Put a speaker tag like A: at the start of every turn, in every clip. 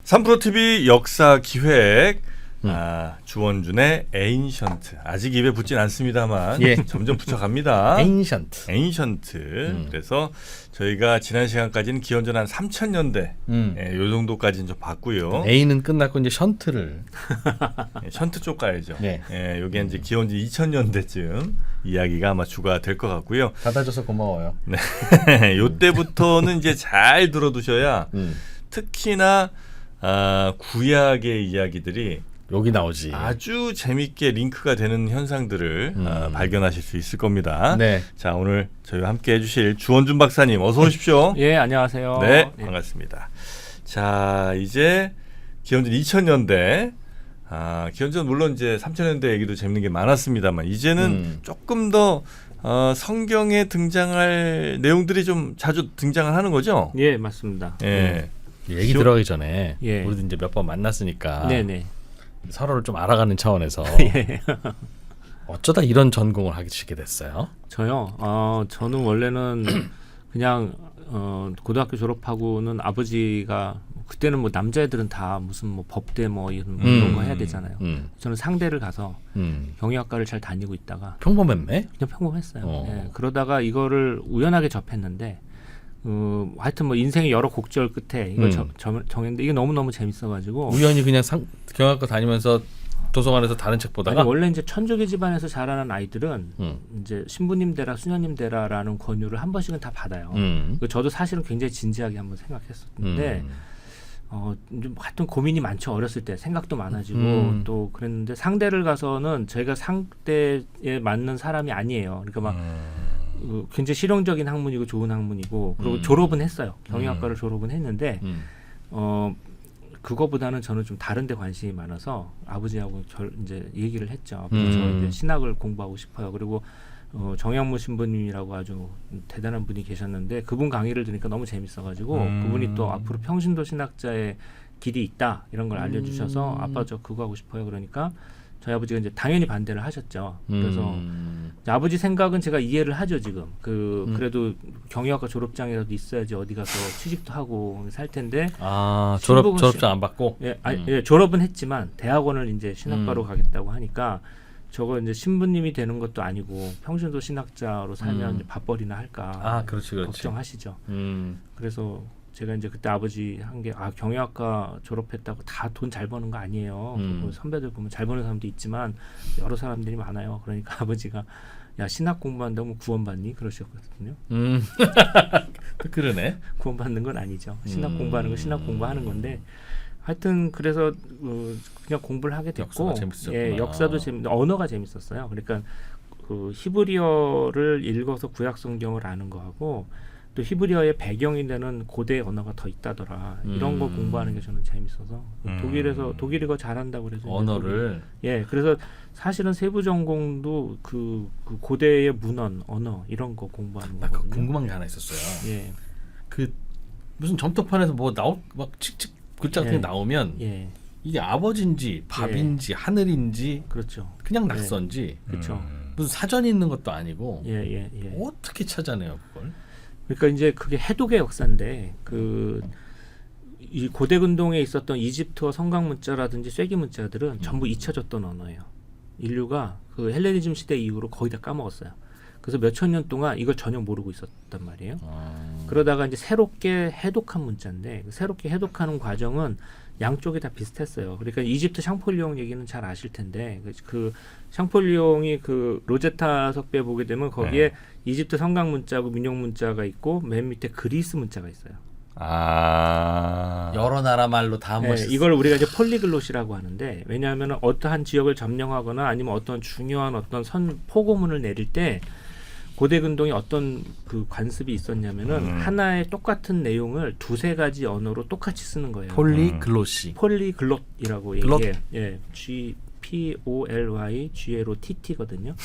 A: 3프로TV 역사 기획 주원준의 에인션트. 아직 입에 붙진 않습니다만
B: 예.
A: 점점 붙여갑니다.
B: 에인션트.
A: 그래서 저희가 지난 시간까지는 기원전 한 3000년대 요 정도까지는 좀 봤고요.
B: A는 끝났고 이제 션트를
A: 션트 쪽 가야죠.
B: 네.
A: 요게 이제 기원전 2000년대쯤 이야기가 아마 주가 될 것 같고요.
B: 받아줘서 고마워요.
A: 네. 요때부터는 이제 잘 들어두셔야 특히나 구약의 이야기들이
B: 여기 나오지.
A: 아주 재밌게 링크가 되는 현상들을 발견하실 수 있을 겁니다.
B: 네.
A: 자, 오늘 저희와 함께 해주실 주원준 박사님 어서 오십시오.
C: 예, 안녕하세요.
A: 네,
C: 예.
A: 반갑습니다. 자, 이제 기원전 2000년대 기원전 물론 이제 3000년대 얘기도 재밌는 게 많았습니다만 이제는 조금 더 성경에 등장할 내용들이 좀 자주 등장을 하는 거죠?
C: 예, 맞습니다.
A: 예.
B: 얘기 들어가기 전에
C: 예.
B: 우리도 이제 몇 번 만났으니까
C: 네네.
B: 서로를 좀 알아가는 차원에서
C: 예.
B: 어쩌다 이런 전공을 하시게 됐어요?
C: 저요. 저는 원래는 그냥 고등학교 졸업하고는 아버지가 그때는 뭐 남자애들은 다 무슨 뭐 법대 뭐 이런 거 해야 되잖아요. 저는 상대를 가서 경영학과를 잘 다니고 있다가
B: 평범했네.
C: 그냥 평범했어요. 예. 그러다가 이거를 우연하게 접했는데 하여튼 뭐 인생의 여러 곡절 끝에 이걸 정했는데 이게 너무너무 재밌어가지고
B: 우연히 그냥 경영학과 다니면서 도서관에서 다른 책 보다가
C: 원래 이제 천주교 집안에서 자라는 아이들은 이제 신부님 되라 수녀님 되라라는 권유를 한 번씩은 다 받아요. 저도 사실은 굉장히 진지하게 한번 생각했었는데 좀 하여튼 고민이 많죠. 어렸을 때 생각도 많아지고 또 그랬는데 상대를 가서는 저희가 상대에 맞는 사람이 아니에요. 그러니까 막 굉장히 실용적인 학문이고 좋은 학문이고 그리고 졸업은 했어요. 경영학과를 졸업은 했는데 그거보다는 저는 좀 다른 데 관심이 많아서 아버지하고 이제 얘기를 했죠. 저 이제 신학을 공부하고 싶어요. 그리고 정양무 신부님이라고 아주 대단한 분이 계셨는데 그분 강의를 들으니까 너무 재밌어가지고 그분이 또 앞으로 평신도 신학자의 길이 있다 이런 걸 알려주셔서 아빠 저 그거 하고 싶어요. 그러니까 저희 아버지가 이제 당연히 반대를 하셨죠. 그래서 아버지 생각은 제가 이해를 하죠 지금. 그래도 경영학과 졸업장이라도 있어야지 어디 가서 취직도 하고 살 텐데.
B: 졸업장 안 받고.
C: 예, 졸업은 했지만 대학원을 이제 신학과로 가겠다고 하니까 저거 이제 신부님이 되는 것도 아니고 평신도 신학자로 살면 이제 밥벌이나 할까.
B: 그렇지.
C: 걱정하시죠. 그래서 제가 이제 그때 아버지 한 게 경영학과 졸업했다고 다 돈 잘 버는 거 아니에요. 선배들 보면 잘 버는 사람도 있지만 여러 사람들이 많아요. 그러니까 아버지가 야 신학 공부한다고 구원받니? 그러셨거든요.
B: 그러네.
C: 구원받는 건 아니죠. 신학 공부하는 건 신학 공부하는 건데 하여튼 그래서 그냥 공부를 하게 됐고
B: 역사가 재밌었구나.
C: 예, 역사도 언어가 재밌었어요. 그러니까 그 히브리어를 읽어서 구약 성경을 아는 거하고 또 히브리어의 배경이 되는 고대 언어가 더 있다더라. 이런 거 공부하는 게 저는 재밌어서 독일어 잘한다고 그래서
B: 언어를
C: 그래서 사실은 세부 전공도 그 고대의 문헌 언어 이런 거 공부하는 거거든요.
B: 궁금한 게 하나 있었어요.
C: 예.
B: 그 무슨 점토판에서 뭐 막 칙칙 글자 같은 게 나오면 이게 아버지인지 밥인지 하늘인지
C: 그렇죠.
B: 그냥 낙서인지
C: 그렇죠.
B: 무슨 사전이 있는 것도 아니고
C: 예.
B: 어떻게 찾아내요 그걸?
C: 그러니까 이제 그게 해독의 역사인데 이 고대 근동에 있었던 이집트어 성강 문자라든지 쇠기 문자들은 전부 잊혀졌던 언어예요. 인류가 그 헬레니즘 시대 이후로 거의 다 까먹었어요. 그래서 몇천 년 동안 이걸 전혀 모르고 있었단 말이에요. 그러다가 이제 새롭게 해독한 문자인데 새롭게 해독하는 과정은 양쪽이 다 비슷했어요. 그러니까 이집트 샹폴리옹 얘기는 잘 아실 텐데 그 샹폴리옹이 그 로제타 석배 보게 되면 거기에 이집트 성강 문자고 민용 문자가 있고 맨 밑에 그리스 문자가 있어요.
B: 여러 나라 말로 다 멋있어.
C: 이걸 우리가 이제 폴리글롯이라고 하는데 왜냐하면 어떠한 지역을 점령하거나 아니면 어떤 중요한 어떤 포고문을 내릴 때 고대 근동에 어떤 그 관습이 있었냐면은 하나의 똑같은 내용을 두세 가지 언어로 똑같이 쓰는 거예요. 폴리글롯이라고 얘기해요. 예, POLYGLOTT거든요.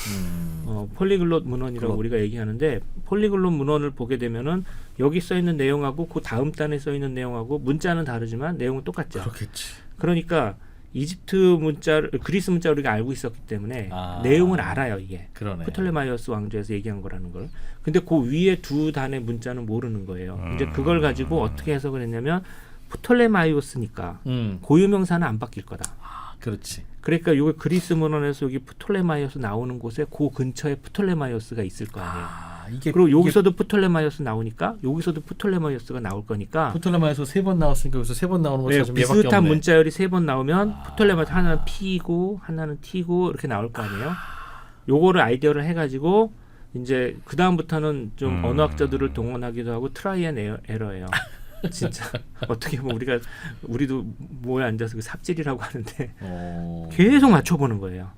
C: 폴리글롯 문헌이라고 우리가 얘기하는데 폴리글롯 문헌을 보게 되면은 여기 써 있는 내용하고 그 다음 단에 써 있는 내용하고 문자는 다르지만 내용은 똑같죠.
B: 그렇겠지.
C: 그러니까 이집트 문자를 그리스 문자를 우리가 알고 있었기 때문에 내용은 알아요. 이게 프톨레마이오스 왕조에서 얘기한 거라는 걸. 근데 그 위에 두 단의 문자는 모르는 거예요. 이제 그걸 가지고 어떻게 해석을 했냐면 프톨레마이오스니까 고유명사는 안 바뀔 거다.
B: 그렇지.
C: 그러니까 여기 그리스 문헌에서 여기 프톨레마이오스 나오는 곳에 그 근처에 프톨레마이오스가 있을 거 아니에요. 그리고 여기서도 프톨레마이오스 나오니까 여기서도 프톨레마이오스가 나올 거니까
B: 프톨레마이오스 3번 나왔으니까 여기서 3번 나오는 것이 좀 얘밖에
C: 비슷한
B: 없네.
C: 문자열이 3번 나오면 프톨레마이오스 하나는 P고 하나는 T고 이렇게 나올 거 아니에요. 요거를 아이디어를 해가지고 이제 그 다음부터는 좀 언어학자들을 동원하기도 하고 트라이 앤 에러예요. 진짜 어떻게 보면 우리도 모여 앉아서 그 삽질이라고 하는데 계속 맞춰보는 거예요.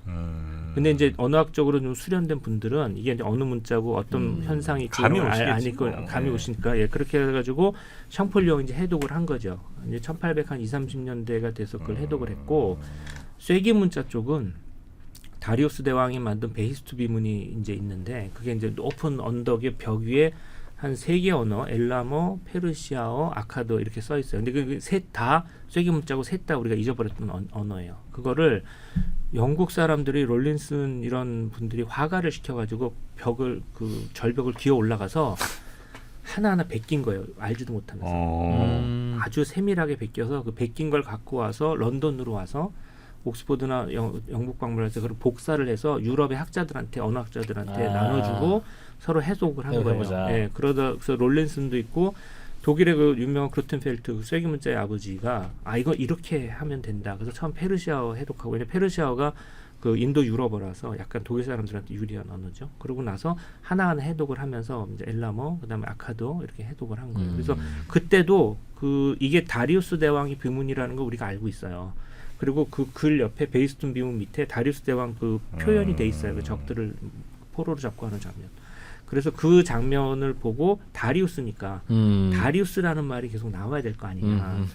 C: 근데 이제 언어학적으로 좀 수련된 분들은 이게 이제 어느 문자고 어떤 현상이
A: 감이 오시겠지.
C: 감이 오시니까 그렇게 해가지고 샹폴리옹 이제 해독을 한 거죠. 이제 1830년대가 돼서 그걸 해독을 했고 쐐기 문자 쪽은 다리우스 대왕이 만든 베히스투 비문이 이제 있는데 그게 이제 높은 언덕의 벽 위에 한 3개 언어, 엘라모, 페르시아어, 아카도 이렇게 써 있어요. 근데 그 셋 다 쐐기 문자고 셋 다 우리가 잊어버렸던 언어예요. 그거를 영국 사람들이 롤린슨 이런 분들이 화가를 시켜가지고 벽을 그 절벽을 기어 올라가서 하나하나 베낀 거예요. 알지도 못하면서 아주 세밀하게 베껴서 그 베낀 걸 갖고 와서 런던으로 와서 옥스퍼드나 영국 박물관에서 그걸 복사를 해서 유럽의 학자들한테 언어학자들한테 나눠주고 서로 해석을 한 거예요. 예, 그래서 롤린슨도 있고 독일의 그 유명한 크루텐펠트 그 쐐기 문자의 아버지가 이거 이렇게 하면 된다. 그래서 처음 페르시아어 해독하고 왜냐 페르시아어가 그 인도 유럽어라서 약간 독일 사람들한테 유리한 언어죠. 그러고 나서 하나하나 해독을 하면서 이제 엘라모 그다음에 아카도 이렇게 해독을 한 거예요. 그래서 그때도 그 이게 다리우스 대왕의 비문이라는 거 우리가 알고 있어요. 그리고 그 글 옆에 베이스툰 비문 밑에 다리우스 대왕 그 표현이 돼 있어요. 그 적들을 포로로 잡고 하는 장면. 그래서 그 장면을 보고 다리우스니까 다리우스라는 말이 계속 나와야 될 거 아니냐.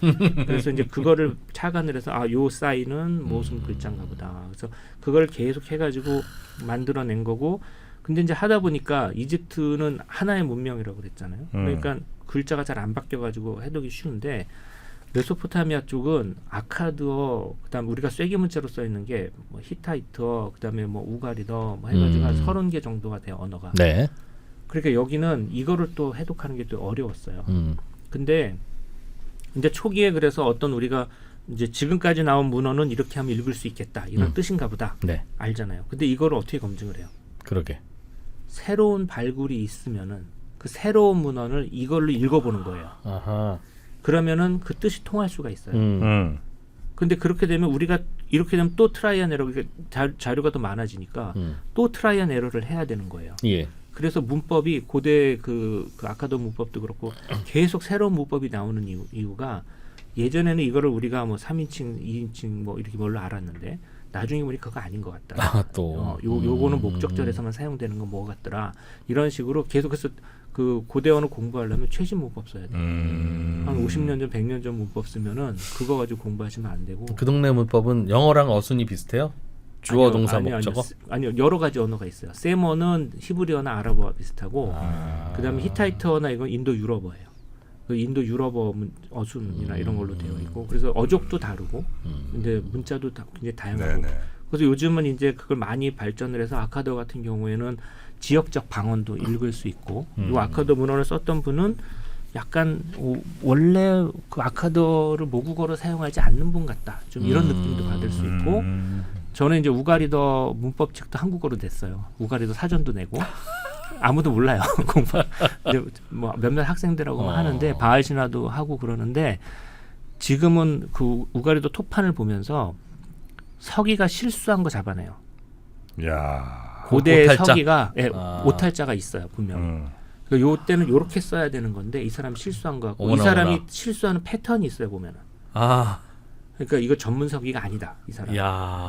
C: 그래서 이제 그거를 착안을 해서 요 사인은 무슨 글자인가 보다. 그래서 그걸 계속 해가지고 만들어낸 거고. 근데 이제 하다 보니까 이집트는 하나의 문명이라고 그랬잖아요. 그러니까 글자가 잘 안 바뀌어가지고 해독이 쉬운데 메소포타미아 쪽은 아카드어, 그다음 우리가 쐐기 문자로 써 있는 게 뭐 히타이트어, 그다음에 뭐 우가리더 뭐 해가지고 한 30개 정도가 돼요 언어가.
B: 네.
C: 그러니까 여기는 이거를 또 해독하는 게 또 어려웠어요. 근데 이제 초기에 그래서 어떤 우리가 이제 지금까지 나온 문헌은 이렇게 하면 읽을 수 있겠다 이런 뜻인가 보다.
B: 네.
C: 알잖아요. 근데 이거를 어떻게 검증을 해요?
B: 그러게.
C: 새로운 발굴이 있으면은 그 새로운 문헌을 이걸로 읽어보는 거예요.
B: 아하.
C: 그러면은 그 뜻이 통할 수가 있어요. 근데 그렇게 되면 우리가 이렇게 되면 또 트라이 앤 에러, 자료가 더 많아지니까 또 트라이 앤 에러를 해야 되는 거예요.
B: 예.
C: 그래서 문법이 고대 그 아카도 문법도 그렇고 계속 새로운 문법이 나오는 이유가 예전에는 이거를 우리가 뭐 3인칭, 2인칭 뭐 이렇게 뭘로 알았는데 나중에 보니까 그거 아닌 것 같다.
B: 또
C: 요거는 목적절에서만 사용되는 건 뭐 같더라. 이런 식으로 계속해서 그 고대 언어 공부하려면 최신 문법 써야 돼요. 한 50년 전, 100년 전 문법 쓰면은 그거 가지고 공부하시면 안 되고.
B: 그 동네 문법은 영어랑 어순이 비슷해요? 주어, 동사, 목적어?
C: 아니요, 여러 가지 언어가 있어요. 세머는 히브리어나 아랍어와 비슷하고, 그다음에 히타이트어나 이건 인도 유럽어예요. 그 인도 유럽어 어순이나 이런 걸로 되어 있고, 그래서 어족도 다르고, 근데 문자도 굉장히 다양하고.
A: 네네.
C: 그래서 요즘은 이제 그걸 많이 발전을 해서 아카도 같은 경우에는 지역적 방언도 읽을 수 있고, 이 아카도 문헌을 썼던 분은 약간 원래 그 아카도를 모국어로 사용하지 않는 분 같다. 좀 이런 느낌도 받을 수 있고, 저는 이제 우가리더 문법책도 한국어로 냈어요. 우가리더 사전도 내고. 아무도 몰라요. 공부. 뭐 몇몇 학생들하고 하는데 바알신화도 하고 그러는데 지금은 그 우가리더 토판을 보면서 서기가 실수한 거 잡아내요.
A: 야.
C: 고대
B: 오탈자?
C: 서기가 오탈자가 있어요 분명히. 그러니까 요 때는 요렇게 써야 되는 건데 이 사람 실수한 거 같고 이 사람이 실수하는 패턴이 있어요 보면은. 그러니까 이거 전문 서기가 아니다 이 사람.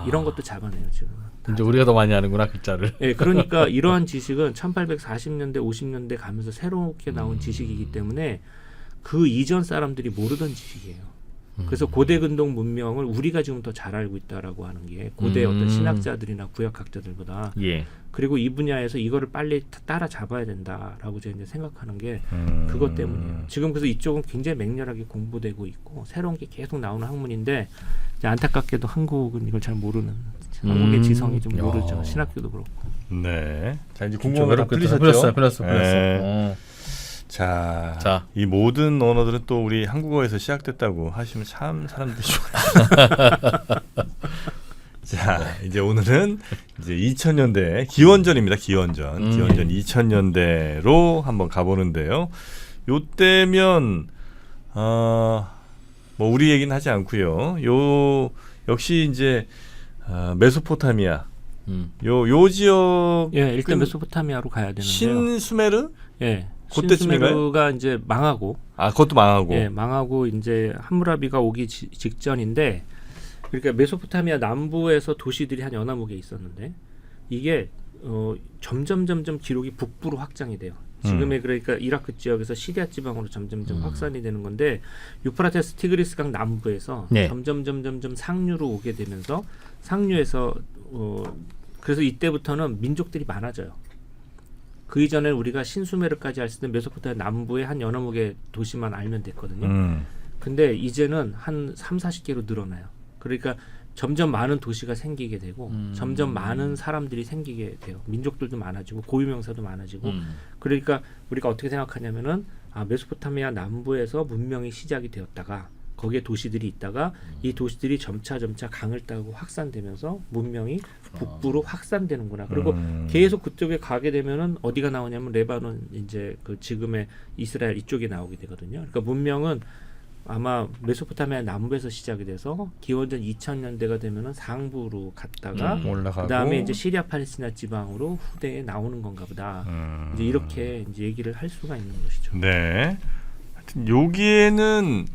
C: 이런 것도 잡아내요 지금.
B: 이제 우리가 더 많이 아는구나 글자를.
C: 네, 그러니까 이러한 지식은 1840년대, 50년대 가면서 새롭게 나온 지식이기 때문에 그 이전 사람들이 모르던 지식이에요. 그래서 고대 근동 문명을 우리가 지금 더 잘 알고 있다라고 하는 게 고대 어떤 신학자들이나 구약학자들보다.
B: 예.
C: 그리고 이 분야에서 이거를 빨리 따라잡아야 된다라고 제가 이제 생각하는 게 그것 때문이에요. 지금 그래서 이쪽은 굉장히 맹렬하게 공부되고 있고 새로운 게 계속 나오는 학문인데 이제 안타깝게도 한국은 이걸 잘 모르는 한국의 지성이 좀 모르죠. 신학교도 그렇고.
A: 네. 자 이제 궁금한 거 다 풀리셨죠?
B: 풀렸어.
A: 네. 자, 이 모든 언어들은 또 우리 한국어에서 시작됐다고 하시면 참 사람들이 좋아요. 자, 이제 오늘은 이제 2000년대 기원전입니다. 기원전 2000년대로 한번 가보는데요. 요때면 뭐 우리 얘기는 하지 않고요. 요 역시 이제 메소포타미아 요 지역
C: 예, 일단 메소포타미아로 가야 되는데요.
A: 신수메르?
C: 예.
A: 그때쯤인가요?
C: 신수메르가 이제 망하고
A: 그것도 망하고.
C: 예, 망하고 이제 함무라비가 오기 직전인데 그러니까 메소포타미아 남부에서 도시들이 한 연화목에 있었는데 이게 점점 기록이 북부로 확장이 돼요. 지금의 그러니까 이라크 지역에서 시리아 지방으로 점점 확산이 되는 건데 유프라테스 티그리스강 남부에서
B: 네.
C: 점점 상류로 오게 되면서 상류에서 그래서 이때부터는 민족들이 많아져요. 그 이전에 우리가 신수메르까지 할 때는 메소포타미아 남부의 한 연화목의 도시만 알면 됐거든요. 근데 이제는 한 3, 40개로 늘어나요. 그러니까 점점 많은 도시가 생기게 되고 점점 많은 사람들이 생기게 돼요. 민족들도 많아지고 고유명사도 많아지고 그러니까 우리가 어떻게 생각하냐면은 메소포타미아 남부에서 문명이 시작이 되었다가 거기에 도시들이 있다가 이 도시들이 점차 강을 따고 확산되면서 문명이 북부로 확산되는구나. 그리고 계속 그쪽에 가게 되면은 어디가 나오냐면 레바논 이제 그 지금의 이스라엘 이쪽에 나오게 되거든요. 그러니까 문명은 아마 메소포타미아 남부에서 시작이 돼서 기원전 2000년대가 되면은 상부로 갔다가
A: 올라가고
C: 그다음에 이제 시리아 팔레스티나 지방으로 후대에 나오는 건가 보다. 이제 이렇게 이제 얘기를 할 수가 있는 것이죠.
A: 네. 하여튼 여기에는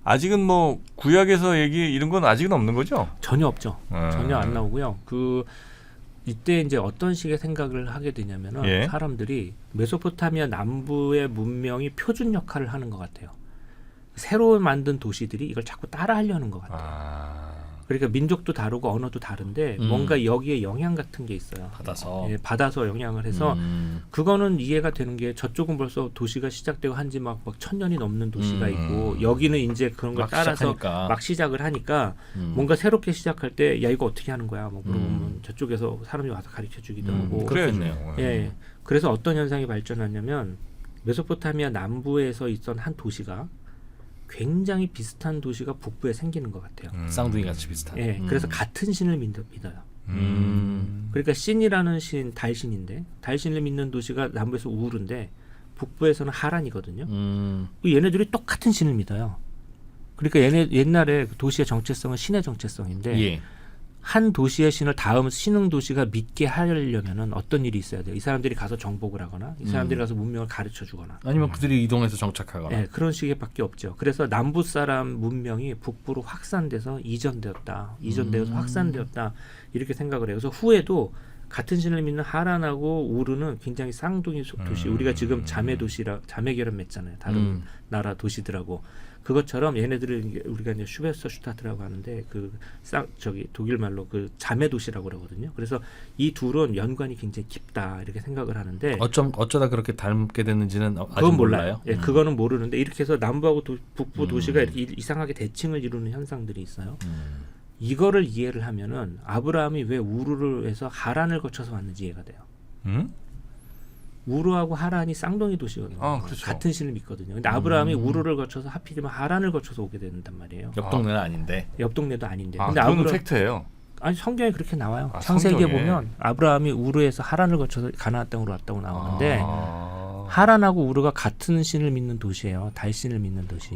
A: 아직은 뭐 구약에서 얘기 이런 건 아직은 없는 거죠?
C: 전혀 없죠. 전혀 안 나오고요. 이때 이제 어떤 식의 생각을 하게 되냐면은
A: 예.
C: 사람들이 메소포타미아 남부의 문명이 표준 역할을 하는 것 같아요. 새로 만든 도시들이 이걸 자꾸 따라하려는 것 같아요. 그러니까 민족도 다르고 언어도 다른데 뭔가 여기에 영향 같은 게 있어요. 받아서 영향을 해서 그거는 이해가 되는 게 저쪽은 벌써 도시가 시작되고 한지 막 1000년이 넘는 도시가 있고 여기는 이제 그런 걸 따라서 막 시작을 하니까 뭔가 새롭게 시작할 때 야 이거 어떻게 하는 거야 뭐 물어보면 저쪽에서 사람이 와서 가르쳐주기도 하고
A: 그렇겠네요.
C: 예, 그래서 어떤 현상이 발전하냐면 메소포타미아 남부에서 있던 한 도시가 굉장히 비슷한 도시가 북부에 생기는 것 같아요.
B: 쌍둥이 같이 비슷한.
C: 예, 그래서 같은 신을 믿어요. 그러니까 신이라는 신, 달신인데 달신을 믿는 도시가 남부에서 우르인데 북부에서는 하란이거든요. 얘네들이 똑같은 신을 믿어요. 그러니까 옛날에 도시의 정체성은 신의 정체성인데
B: 예.
C: 한 도시의 신을 다음 신흥 도시가 믿게 하려면은 어떤 일이 있어야 돼요? 이 사람들이 가서 정복을 하거나 이 사람들이 가서 문명을 가르쳐 주거나
B: 아니면 그들이 이동해서 정착하거나.
C: 네, 그런 식밖에 없죠. 그래서 남부 사람 문명이 북부로 확산돼서 이전되어서 확산되었다 이렇게 생각을 해요. 그래서 후에도 같은 신을 믿는 하란하고 우르는 굉장히 쌍둥이 도시. 우리가 지금 자매 결혼 맺잖아요. 다른 나라 도시들하고. 그것처럼 얘네들을 우리가 이제 슈베스슈타트라고 하는데 독일 말로 그 자매 도시라고 그러거든요. 그래서 이 둘은 연관이 굉장히 깊다 이렇게 생각을 하는데
B: 어쩌다 그렇게 닮게 됐는지는 아직
C: 그건
B: 몰라요.
C: 예, 그거는 모르는데 이렇게 해서 남부하고 북부 도시가 이렇게 이상하게 대칭을 이루는 현상들이 있어요. 이거를 이해를 하면은 아브라함이 왜 우르를 해서 하란을 거쳐서 왔는지 이해가 돼요. 우르하고 하란이 쌍둥이 도시거든요.
A: 그렇죠.
C: 같은 신을 믿거든요. 근데 아브라함이 우르를 거쳐서 하필이면 하란을 거쳐서 오게 된단 말이에요.
B: 옆 동네는 아닌데.
C: 옆 동네도 아닌데.
A: 근데 그건 팩트예요.
C: 아니 성경에 그렇게 나와요. 창세기에 보면 아브라함이 우르에서 하란을 거쳐서 가나안 땅으로 왔다고 나오는데 하란하고 우르가 같은 신을 믿는 도시예요. 달신을 믿는 도시.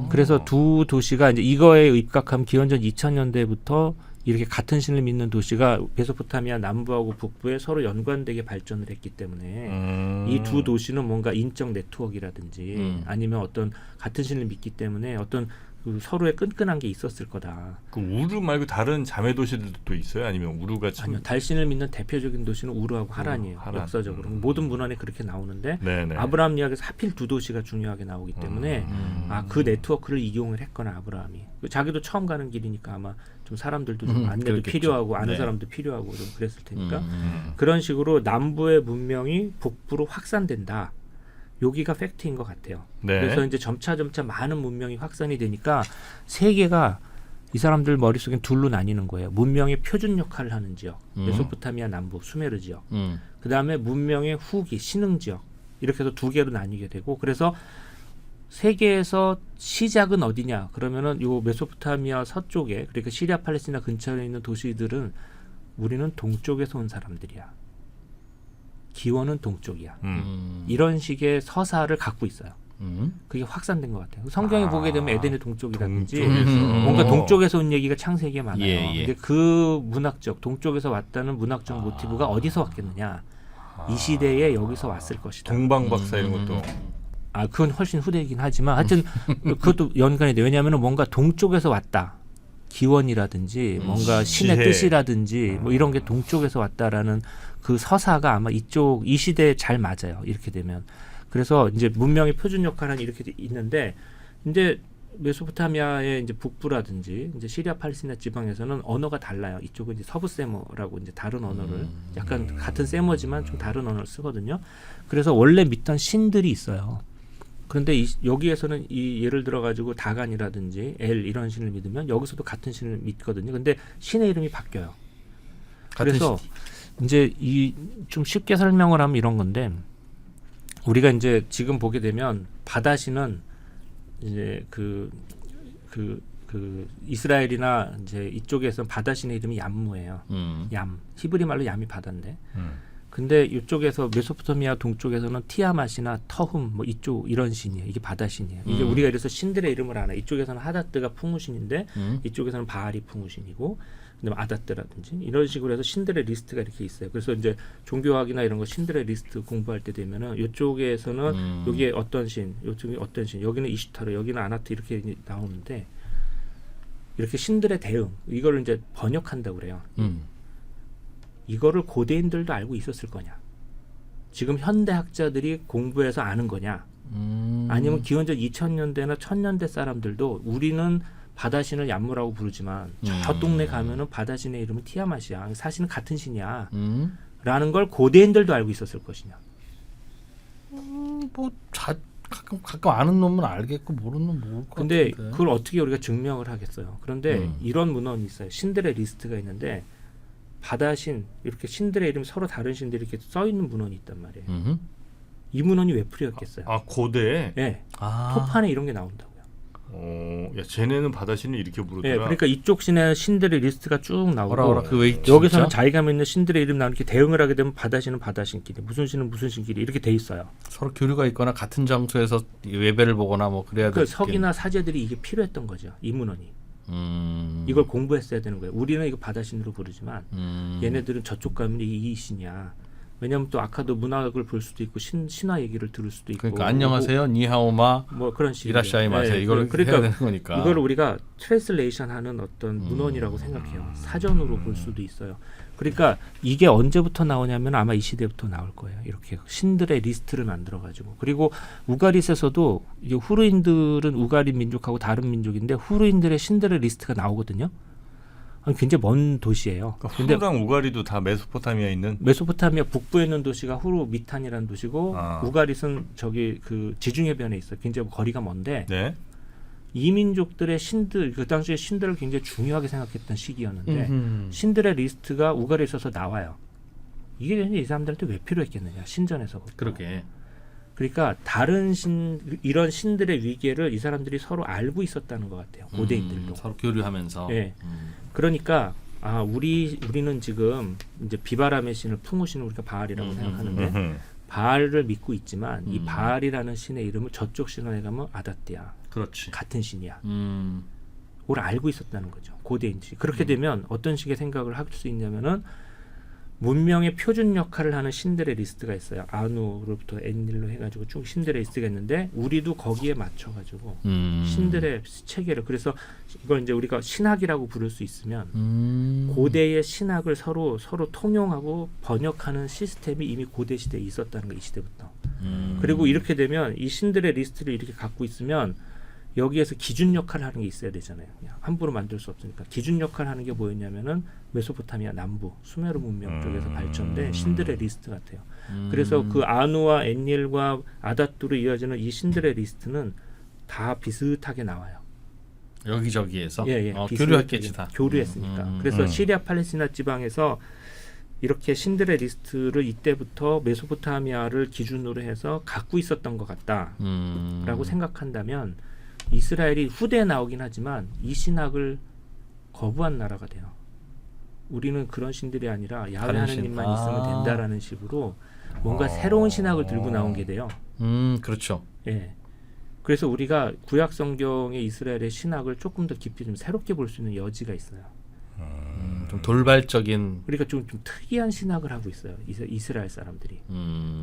C: 그래서 두 도시가 이제 이거에 입각하면 기원전 2000년대부터 이렇게 같은 신을 믿는 도시가 메소포타미아 남부하고 북부에 서로 연관되게 발전을 했기 때문에 이 두 도시는 뭔가 인적 네트워크라든지 아니면 어떤 같은 신을 믿기 때문에 어떤 그 서로의 끈끈한 게 있었을 거다.
A: 그 우르 말고 다른 자매 도시들도 또 있어요? 아니면 우르가
C: 아니요. 달신을 믿는 대표적인 도시는 우르하고 하란이에요.
A: 하란.
C: 역사적으로 모든 문헌에 그렇게 나오는데
A: 네네.
C: 아브라함 이야기에서 하필 두 도시가 중요하게 나오기 때문에 그 네트워크를 이용을 했거나 아브라함이 자기도 처음 가는 길이니까 아마 좀 사람들도 좀 안내도
B: 그렇겠죠.
C: 필요하고 아는
B: 네.
C: 사람도 필요하고 좀 그랬을 테니까 그런 식으로 남부의 문명이 북부로 확산된다. 여기가 팩트인 것 같아요.
A: 네.
C: 그래서 이제 점차 많은 문명이 확산이 되니까 세계가 이 사람들 머릿속엔 둘로 나뉘는 거예요. 문명의 표준 역할을 하는 지역, 메소포타미아 남부, 수메르 지역. 그 다음에 문명의 후기, 신흥 지역, 이렇게 해서 두 개로 나뉘게 되고 그래서 세계에서 시작은 어디냐? 그러면은 요 메소포타미아 서쪽에 그러니까 시리아 팔레스티나 근처에 있는 도시들은 우리는 동쪽에서 온 사람들이야. 기원은 동쪽이야. 이런 식의 서사를 갖고 있어요. 그게 확산된 것 같아요. 성경에 보게 되면 에덴의 동쪽이라든지 뭔가 동쪽에서 온 얘기가 창세기에 많아요. 근데 그 문학적 동쪽에서 왔다는 문학적 모티브가 어디서 왔겠느냐? 이 시대에 여기서 왔을 것이다.
A: 동방박사 이런 것도.
C: 그건 훨씬 후대이긴 하지만 하여튼 그것도 연관이 돼. 왜냐하면 뭔가 동쪽에서 왔다. 기원이라든지 뭔가 신의
A: 지혜.
C: 뜻이라든지 뭐 이런 게 동쪽에서 왔다라는 그 서사가 아마 이 시대에 잘 맞아요. 이렇게 되면. 그래서 이제 문명의 표준 역할은 이렇게 있는데 이제 메소포타미아의 이제 북부라든지 이제 시리아 팔레스티나 지방에서는 언어가 달라요. 이쪽은 이제 서부 세머라고 이제 다른 언어를 약간 같은 세머지만 좀 다른 언어를 쓰거든요. 그래서 원래 믿던 신들이 있어요. 그런데 여기에서는 이 예를 들어 가지고 다간이라든지 엘 이런 신을 믿으면 여기서도 같은 신을 믿거든요. 근데 신의 이름이 바뀌어요. 그래서 이제 이 좀 쉽게 설명을 하면 이런 건데 우리가 이제 지금 보게 되면 바다신은 이제 그 이스라엘이나 이제 이쪽에서 바다신의 이름이 얌무예요. 얌. 히브리 말로 얌이 바다인데. 근데 이쪽에서 메소포타미아 동쪽에서는 티아맛이나 터흠 뭐 이쪽 이런 신이에요. 이게 바다신이에요. 이게 우리가 이래서 신들의 이름을 알아. 이쪽에서는 하다뜨가 풍우신인데 이쪽에서는 바알이 풍우신이고 그다음에 아다뜨라든지 이런 식으로 해서 신들의 리스트가 이렇게 있어요. 그래서 이제 종교학이나 이런 거 신들의 리스트 공부할 때 되면은 이쪽에서는 여기에 어떤 신, 이쪽에 어떤 신, 여기는 이슈타르, 여기는 아나트 이렇게 나오는데 이렇게 신들의 대응 이거를 이제 번역한다고 그래요. 이거를 고대인들도 알고 있었을 거냐? 지금 현대학자들이 공부해서 아는 거냐? 아니면 기원전 2000년대나 1000년대 사람들도 우리는 바다신을 얌무라고 부르지만 저 동네 가면은 바다신의 이름은 티아맛이야. 사실은 같은 신이야. 라는 걸 고대인들도 알고 있었을 것이냐?
B: 가끔 아는 놈은 알겠고 모르는 놈은 모를 것
C: 근데
B: 같은데.
C: 그걸 어떻게 우리가 증명을 하겠어요? 그런데 이런 문헌이 있어요. 신들의 리스트가 있는데 바다신 이렇게 신들의 이름 서로 다른 신들이 이렇게 써 있는 문헌이 있단 말이에요. 이 문헌이 왜 필요했겠어요?
A: 고대.
C: 네. 토판에 이런 게 나온다고요.
A: 야, 쟤네는 바다신을 이렇게 부르더라.
C: 네, 그러니까 이쪽 신의 신들의 리스트가 쭉 나오고
B: 그 왜
C: 여기서는 자기가 믿는 신들의 이름 나오는 이렇게 대응을 하게 되면 바다신은 바다신끼리, 무슨 신은 무슨 신끼리 이렇게 돼 있어요.
B: 서로 교류가 있거나 같은 장소에서 예배를 보거나 뭐 그래야
C: 그 석이나 사제들이 이게 필요했던 거죠. 이 문헌이. 이걸 공부했어야 되는 거예요. 우리는 이거 바다신으로 부르지만 얘네들은 저쪽 가면 이 신이야. 왜냐하면 또 아카도 문학을 볼 수도 있고 신화 얘기를 들을 수도 있고.
B: 그러니까 안녕하세요, 니하오마,
C: 뭐 그런 식으로.
B: 이라샤이 마세 이걸
C: 그러니까
B: 해야 되는 거니까.
C: 이걸 우리가 트랜슬레이션하는 어떤 문헌이라고 생각해요. 사전으로 볼 수도 있어요. 그러니까 이게 언제부터 나오냐면 아마 이 시대부터 나올 거예요. 이렇게 신들의 리스트를 만들어 가지고. 그리고 우가릿에서도 이제 후르인들은 우가릿 민족하고 다른 민족인데 후르인들의 신들의 리스트가 나오거든요. 굉장히 먼 도시예요.
A: 그러니까 후르랑 우가리도 다 메소포타미아에 있는.
C: 메소포타미아 북부에 있는 도시가 후르 미탄이라는 도시고 우가릿은 저기 그 지중해변에 있어요. 굉장히 거리가 먼데
A: 네.
C: 이 민족들의 신들 그 당시에 신들을 굉장히 중요하게 생각했던 시기였는데 신들의 리스트가 우가리에 있어서 나와요. 이게 이 사람들한테 왜 필요했겠느냐 신전에서.
B: 그러게.
C: 그러니까 다른 이런 신들의 위계를 이 사람들이 서로 알고 있었다는 것 같아요. 고대인들도
B: 서로 교류하면서.
C: 네. 그러니까 우리는 지금 이제 비바람의 신을 풍우신을 우리가 바알이라고 생각하는데 바알을 믿고 있지만 이 바알이라는 신의 이름을 저쪽 신화에 가면 아다띠야.
B: 그렇지.
C: 같은 신이야. 그걸 알고 있었다는 거죠. 고대인들이. 그렇게 되면 어떤 식의 생각을 할 수 있냐면은 문명의 표준 역할을 하는 신들의 리스트가 있어요. 아누로부터 엔닐로 해가지고 쭉 신들의 리스트가 있는데 우리도 거기에 맞춰가지고 신들의 체계를 그래서 이걸 이제 우리가 신학이라고 부를 수 있으면 고대의 신학을 서로 통용하고 번역하는 시스템이 이미 고대 시대에 있었다는 거 이 시대부터. 그리고 이렇게 되면 이 신들의 리스트를 이렇게 갖고 있으면 여기에서 기준 역할을 하는 게 있어야 되잖아요. 그냥 함부로 만들 수 없으니까. 기준 역할을 하는 게 뭐였냐면은 메소포타미아 남부 수메르 문명 쪽에서 발전된 신들의 리스트 같아요. 그래서 그 아누와 엔닐과 아다뚜로 이어지는 이 신들의 리스트는 다 비슷하게 나와요.
B: 여기저기에서
C: 예,
B: 교류했겠지 다.
C: 교류했으니까. 그래서 시리아 팔레스티나 지방에서 이렇게 신들의 리스트를 이때부터 메소포타미아를 기준으로 해서 갖고 있었던 것 같다라고 생각한다면 이스라엘이 후대에 나오긴 하지만 이 신학을 거부한 나라가 돼요. 우리는 그런 신들이 아니라 야훼 하느님만 있으면 된다라는 식으로 뭔가 새로운 신학을 들고 나온 게 돼요.
B: 그렇죠.
C: 예. 그래서 우리가 구약 성경의 이스라엘의 신학을 조금 더 깊이 좀 새롭게 볼 수 있는 여지가 있어요.
B: 좀 돌발적인.
C: 그러니까 좀 특이한 신학을 하고 있어요. 이스라엘 사람들이.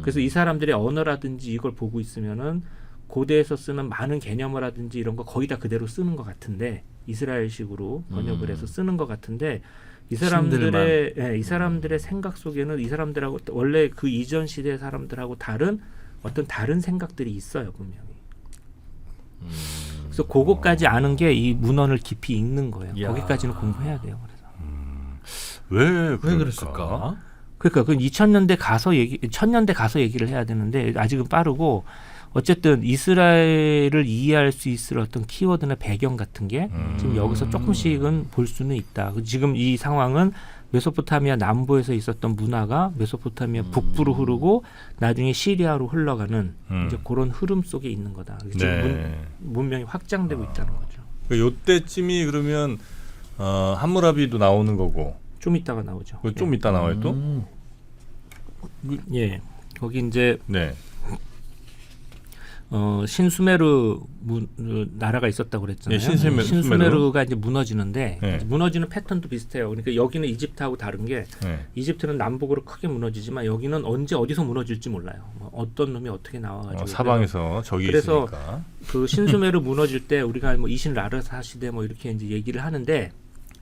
C: 그래서 이 사람들의 언어라든지 이걸 보고 있으면은 고대에서 쓰는 많은 개념어라든지 이런 거 거의 다 그대로 쓰는 것 같은데 이스라엘식으로 번역을 해서 쓰는 것 같은데 이 사람들의 생각 속에는 이 사람들하고 원래 그 이전 시대 사람들하고 다른 생각들이 있어요 분명히. 그래서 그거까지 아는 게 이 문헌을 깊이 읽는 거예요.
B: 야.
C: 거기까지는 공부해야 돼요.
A: 왜
B: 그랬을까?
C: 그러니까 그 2000년대 가서 얘기를 해야 되는데 아직은 빠르고 어쨌든 이스라엘을 이해할 수 있을 어떤 키워드나 배경 같은 게 지금 여기서 조금씩은 볼 수는 있다. 지금 이 상황은 메소포타미아 남부에서 있었던 문화가 메소포타미아 북부로 흐르고 나중에 시리아로 흘러가는 이제 그런 흐름 속에 있는 거다. 지금 문명이 확장되고 있다는 거죠.
A: 요때쯤이 그러면 함무라비도 나오는 거고
C: 좀 이따가 나오죠.
A: 좀 이따 나와요 또?
C: 예, 거기 이제
A: 네.
C: 신수메르 나라가 있었다고 그랬잖아요.
A: 예, 신수메르가
C: 이제 무너지는데
A: 네.
C: 무너지는 패턴도 비슷해요. 그러니까 여기는 이집트하고 다른 게 이집트는 남북으로 크게 무너지지만 여기는 언제 어디서 무너질지 몰라요. 어떤 놈이 어떻게 나와가지고
A: 사방에서 적이
C: 그래서
A: 있으니까.
C: 그 신수메르 무너질 때 우리가 뭐 이신 라르사 시대 뭐 이렇게 이제 얘기를 하는데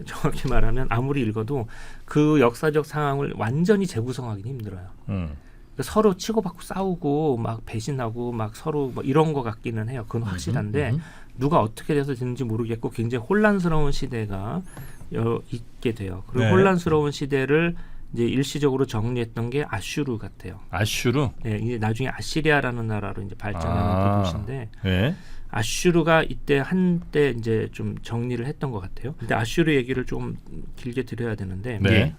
C: 정확히 말하면 아무리 읽어도 그 역사적 상황을 완전히 재구성하기는 힘들어요. 그러니까 서로 치고받고 싸우고 막 배신하고 막 서로 뭐 이런 거 같기는 해요. 그건 확실한데 누가 어떻게 돼서 됐는지 모르겠고 굉장히 혼란스러운 시대가 있게 돼요. 그리고 혼란스러운 시대를 이제 일시적으로 정리했던 게 아슈르 같아요.
A: 아슈르?
C: 네, 이제 나중에 아시리아라는 나라로 이제 발전하는 도시인데
A: 네.
C: 아슈르가 이때 한때 이제 좀 정리를 했던 것 같아요. 근데 아슈르 얘기를 좀 길게 드려야 되는데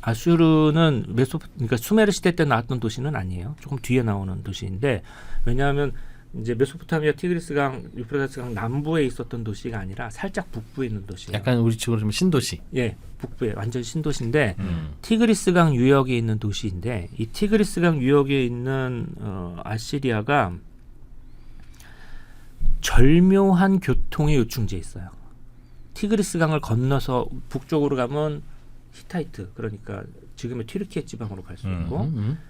C: 아슈르는 그러니까 수메르 시대 때 나왔던 도시는 아니에요. 조금 뒤에 나오는 도시인데 왜냐하면 이제 메소포타미아 티그리스강, 유프라테스강 남부에 있었던 도시가 아니라 살짝 북부에 있는 도시예요.
B: 약간 우리 식으로 좀 신도시.
C: 예, 북부에 완전 신도시인데 티그리스강 유역에 있는 도시인데 이 티그리스강 유역에 있는 아시리아가 절묘한 교통의 요충지에 있어요. 티그리스강을 건너서 북쪽으로 가면 히타이트, 그러니까 지금의 튀르키예 지방으로 갈 수 있고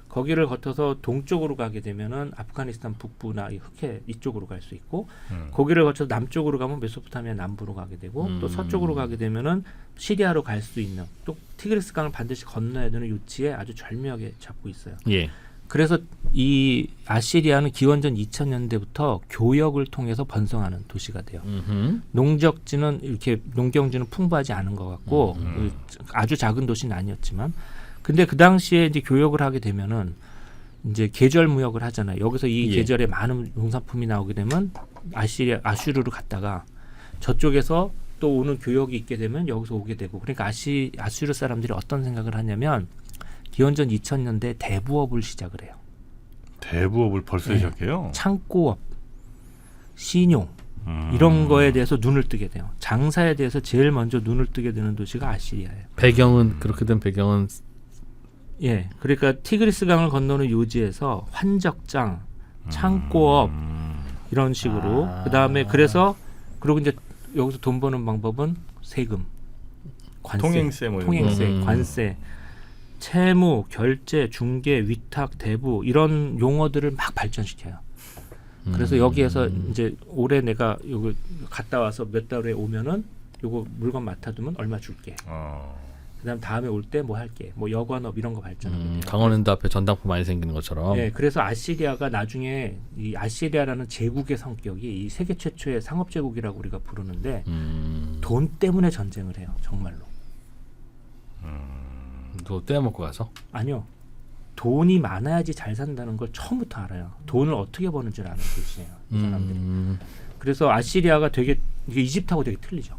C: 거기를 거쳐서 동쪽으로 가게 되면은 아프가니스탄 북부나 이 흑해 이쪽으로 갈 수 있고 거기를 거쳐서 남쪽으로 가면 메소포타미아 남부로 가게 되고 또 서쪽으로 가게 되면은 시리아로 갈 수 있는 또 티그리스강을 반드시 건너야 되는 위치에 아주 절묘하게 잡고 있어요.
B: 예.
C: 그래서 이 아시리아는 기원전 2000년대부터 교역을 통해서 번성하는 도시가 돼요. 농적지는 이렇게 농경지는 풍부하지 않은 것 같고 아주 작은 도시는 아니었지만, 근데 그 당시에 이제 교역을 하게 되면은 이제 계절 무역을 하잖아요. 여기서 이 계절에 많은 농산품이 나오게 되면 아슈르로 갔다가 저쪽에서 또 오는 교역이 있게 되면 여기서 오게 되고, 그러니까 아슈르 사람들이 어떤 생각을 하냐면 기원전 2000년대 대부업을 시작을 해요.
A: 대부업을 벌써 시작해요?
C: 창고업, 신용 이런 거에 대해서 눈을 뜨게 돼요. 장사에 대해서 제일 먼저 눈을 뜨게 되는 도시가 아시리아예요.
B: 배경은 그렇게 된 배경은
C: 예, 그러니까 티그리스강을 건너는 요지에서 환적장, 창고업 이런 식으로 그 다음에 그래서 그리고 이제 여기서 돈 버는 방법은 세금, 관세, 통행세, 관세. 채무, 결제, 중개, 위탁, 대부 이런 용어들을 막 발전시켜요. 그래서 여기에서 이제 올해 내가 요거 갔다 와서 몇 달 후에 오면은 요거 물건 맡아두면 얼마 줄게. 그다음 다음에 올 때 뭐 할게. 뭐 여관업 이런 거 발전하게 돼요.
B: 강원랜드 앞에 전당포 많이 생기는 것처럼.
C: 네, 그래서 아시리아가 나중에 이 아시리아라는 제국의 성격이 이 세계 최초의 상업 제국이라고 우리가 부르는데 돈 때문에 전쟁을 해요, 정말로.
B: 또 떼어먹고 가서?
C: 아니요. 돈이 많아야지 잘 산다는 걸 처음부터 알아요. 돈을 어떻게 버는지를 아는 도시예요, 이 사람들이. 그래서 아시리아가 되게 이게 이집트하고 되게 틀리죠.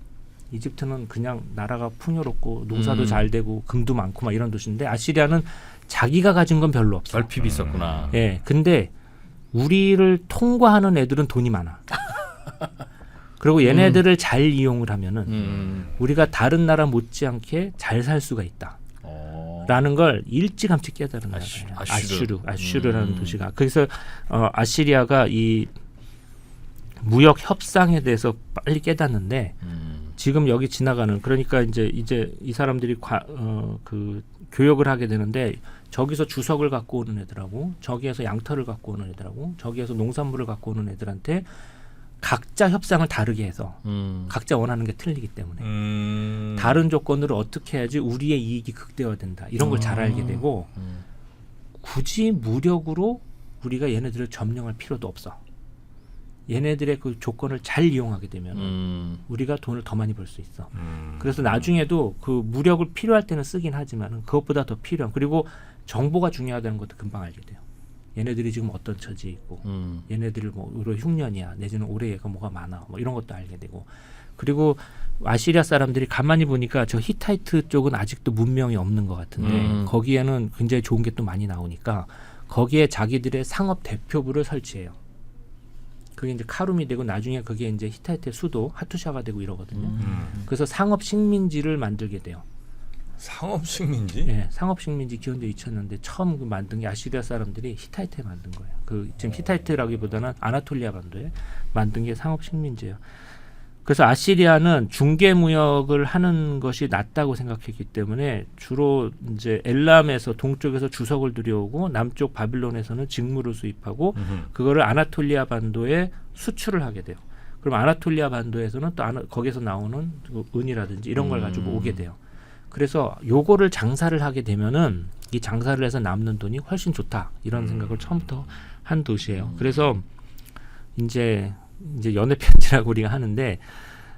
C: 이집트는 그냥 나라가 풍요롭고 농사도 잘 되고 금도 많고 막 이런 도시인데 아시리아는 자기가 가진 건 별로 없어.
B: 결핍이 있었구나.
C: 예, 근데 우리를 통과하는 애들은 돈이 많아. 그리고 얘네들을 잘 이용을 하면은 우리가 다른 나라 못지않게 잘 살 수가 있다. 라는 걸 일찌감치 깨달은 나라예요. 아슈르라는 도시가. 그래서 아시리아가 이 무역 협상에 대해서 빨리 깨닫는데 지금 여기 지나가는 그러니까 이제 이 사람들이 그 교역을 하게 되는데 저기서 주석을 갖고 오는 애들하고 저기에서 양털을 갖고 오는 애들하고 저기에서 농산물을 갖고 오는 애들한테 각자 협상을 다르게 해서 각자 원하는 게 틀리기 때문에 다른 조건으로 어떻게 해야지 우리의 이익이 극대화된다 이런 걸 잘 알게 되고 굳이 무력으로 우리가 얘네들을 점령할 필요도 없어. 얘네들의 그 조건을 잘 이용하게 되면 우리가 돈을 더 많이 벌 수 있어. 그래서 나중에도 그 무력을 필요할 때는 쓰긴 하지만 그것보다 더 필요한 그리고 정보가 중요하다는 것도 금방 알게 돼요. 얘네들이 지금 어떤 처지에 있고 얘네들을 뭐 올해 흉년이야 내지는 올해 얘가 뭐가 많아 뭐 이런 것도 알게 되고 그리고 아시리아 사람들이 가만히 보니까 저 히타이트 쪽은 아직도 문명이 없는 것 같은데 거기에는 굉장히 좋은 게 또 많이 나오니까 거기에 자기들의 상업 대표부를 설치해요. 그게 이제 카룸이 되고 나중에 그게 이제 히타이트의 수도 하투샤가 되고 이러거든요. 그래서 상업 식민지를 만들게 돼요.
A: 상업 식민지?
C: 네, 상업 식민지 기원전 2000년대 처음 그 만든 게 아시리아 사람들이 히타이트에 만든 거예요. 그 지금 히타이트라기보다는 아나톨리아 반도에 만든 게 상업 식민지예요. 그래서 아시리아는 중개 무역을 하는 것이 낫다고 생각했기 때문에 주로 이제 엘람에서 동쪽에서 주석을 들여오고 남쪽 바빌론에서는 직물을 수입하고 그거를 아나톨리아 반도에 수출을 하게 돼요. 그럼 아나톨리아 반도에서는 또 거기서 나오는 은이라든지 이런 걸 가지고 오게 돼요. 그래서 요거를 장사를 하게 되면은 이 장사를 해서 남는 돈이 훨씬 좋다 이런 생각을 처음부터 한 도시예요. 그래서 이제 연애 편지라고 우리가 하는데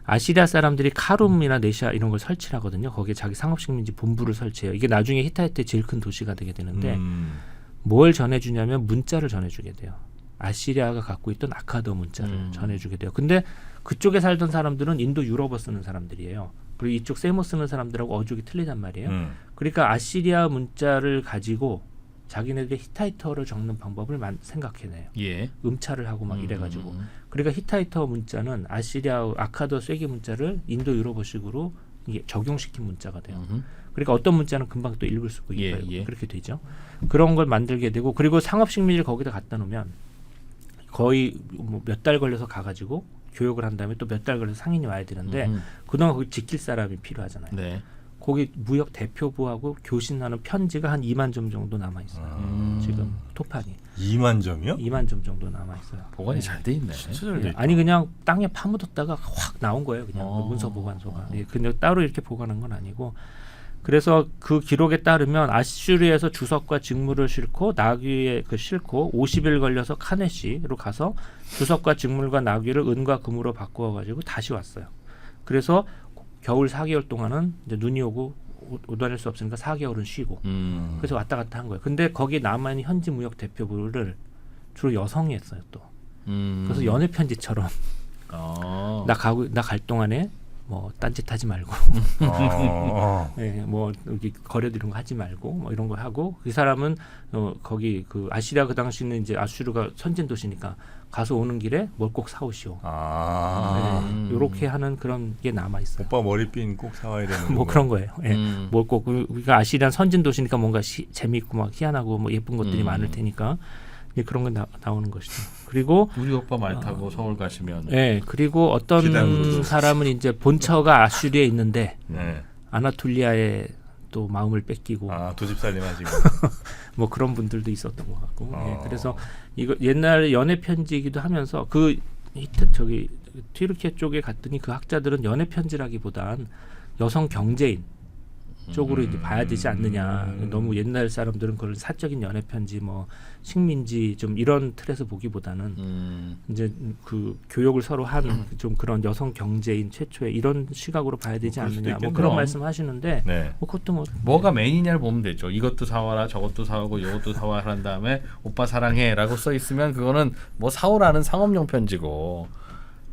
C: 아시리아 사람들이 카룸이나 네시아 이런 걸 설치를 하거든요. 거기에 자기 상업식민지 본부를 설치해요. 이게 나중에 히타이트의 제일 큰 도시가 되게 되는데 뭘 전해주냐면 문자를 전해주게 돼요. 아시리아가 갖고 있던 아카더 문자를 전해주게 돼요. 근데 그쪽에 살던 사람들은 인도 유럽어 쓰는 사람들이에요. 그리고 이쪽 세모 쓰는 사람들하고 어족이 틀리단 말이에요. 그러니까 아시리아 문자를 가지고 자기네들의 히타이터를 적는 방법을 생각해내요.
B: 예.
C: 음차를 하고 막 이래가지고. 그러니까 히타이터 문자는 아시리아 아카더 쐐기 문자를 인도 유럽어식으로 이게 적용시킨 문자가 돼요. 그러니까 어떤 문자는 금방 또 읽을 수 있고 그렇게 되죠. 그런 걸 만들게 되고 그리고 상업식민지를 거기다 갖다 놓으면 거의 뭐 몇 달 걸려서 가가지고 교육을 한 다음에 또 몇 달 걸려서 상인이 와야 되는데 그동안 거기 지킬 사람이 필요하잖아요.
B: 네.
C: 거기 무역 대표부하고 교신하는 편지가 한 2만 점 정도 남아 있어요. 지금 토판이
A: 2만 점이요?
C: 2만 점 정도 남아 있어요.
B: 보관이 잘 돼 있네.
A: 진짜 잘 돼 있다.
C: 아니 그냥 땅에 파묻었다가 확 나온 거예요. 그냥 그 문서 보관소가. 근데 따로 이렇게 보관한 건 아니고. 그래서 그 기록에 따르면 아슈르에서 주석과 직물을 싣고 나귀에 싣고 50일 걸려서 카네시로 가서 주석과 직물과 나귀를 은과 금으로 바꾸어 가지고 다시 왔어요. 그래서 겨울 4개월 동안은 이제 눈이 오고 못 다닐 수 없으니까 4개월은 쉬고 그래서 왔다 갔다 한 거예요. 근데 거기에 남아있는 현지 무역 대표부를 주로 여성이 했어요 또. 그래서 연애 편지처럼 나 갈 동안에 뭐 딴짓하지 말고 네, 뭐 여기 거래도 이런 거 하지 말고 뭐 이런 거 하고 그 사람은 거기 그 아시리아 그 당시는 이제 아슈르가 선진 도시니까 가서 오는 길에 뭘 꼭 사오시오. 이렇게 하는 그런 게 남아 있어요.
A: 오빠 머리핀 꼭 사와야 되는
C: 뭐 그런 거예요. 예. 뭘 꼭 우리가 아시리아 선진 도시니까 뭔가 재미있고 막 희한하고 뭐 예쁜 것들이 많을 테니까 그런 거 나오는 것이죠. 그리고
B: 우리 오빠 말 타고 서울 가시면
C: 네, 그리고 어떤 사람은 이제 본처가 아슈리에 있는데 아나톨리아에 또 마음을 뺏기고
A: 두 집 살림하시고
C: 뭐 그런 분들도 있었던 것 같고 그래서 이거 옛날 연애 편지이기도 하면서 저기 튀르키예 쪽에 갔더니 그 학자들은 연애 편지라기보단 여성 경제인 쪽으로 이제 봐야 되지 않느냐. 너무 옛날 사람들은 그런 사적인 연애 편지 뭐 식민지 좀 이런 틀에서 보기보다는 이제 그 교역을 서로 한 좀 그런 여성 경제인 최초의 이런 시각으로 봐야 되지 않느냐. 뭐 그런 말씀하시는데 뭐 그것도
B: 뭐가 메인이냐를 보면 되죠. 이것도 사와라, 저것도 사오고, 이것도 사와라 한 다음에 오빠 사랑해라고 써 있으면 그거는 뭐 사오라는 상업용 편지고.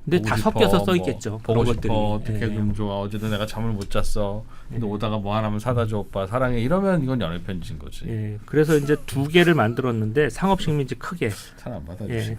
C: 근데
B: 보고
C: 다
B: 싶어,
C: 섞여서 써
B: 뭐,
C: 있겠죠.
B: 보고
C: 그런
B: 싶어.
C: 것들이.
B: 어떻게
C: 예.
B: 기분 좋아. 어제도 내가 잠을 못 잤어. 근데
C: 예.
B: 오다가 뭐 하나면 사다 줘 오빠 사랑해. 이러면 이건 연애 편지인 거지.
C: 예. 그래서 이제 2개를 만들었는데 상업식민지 크게
B: 잘 안 받아주시네.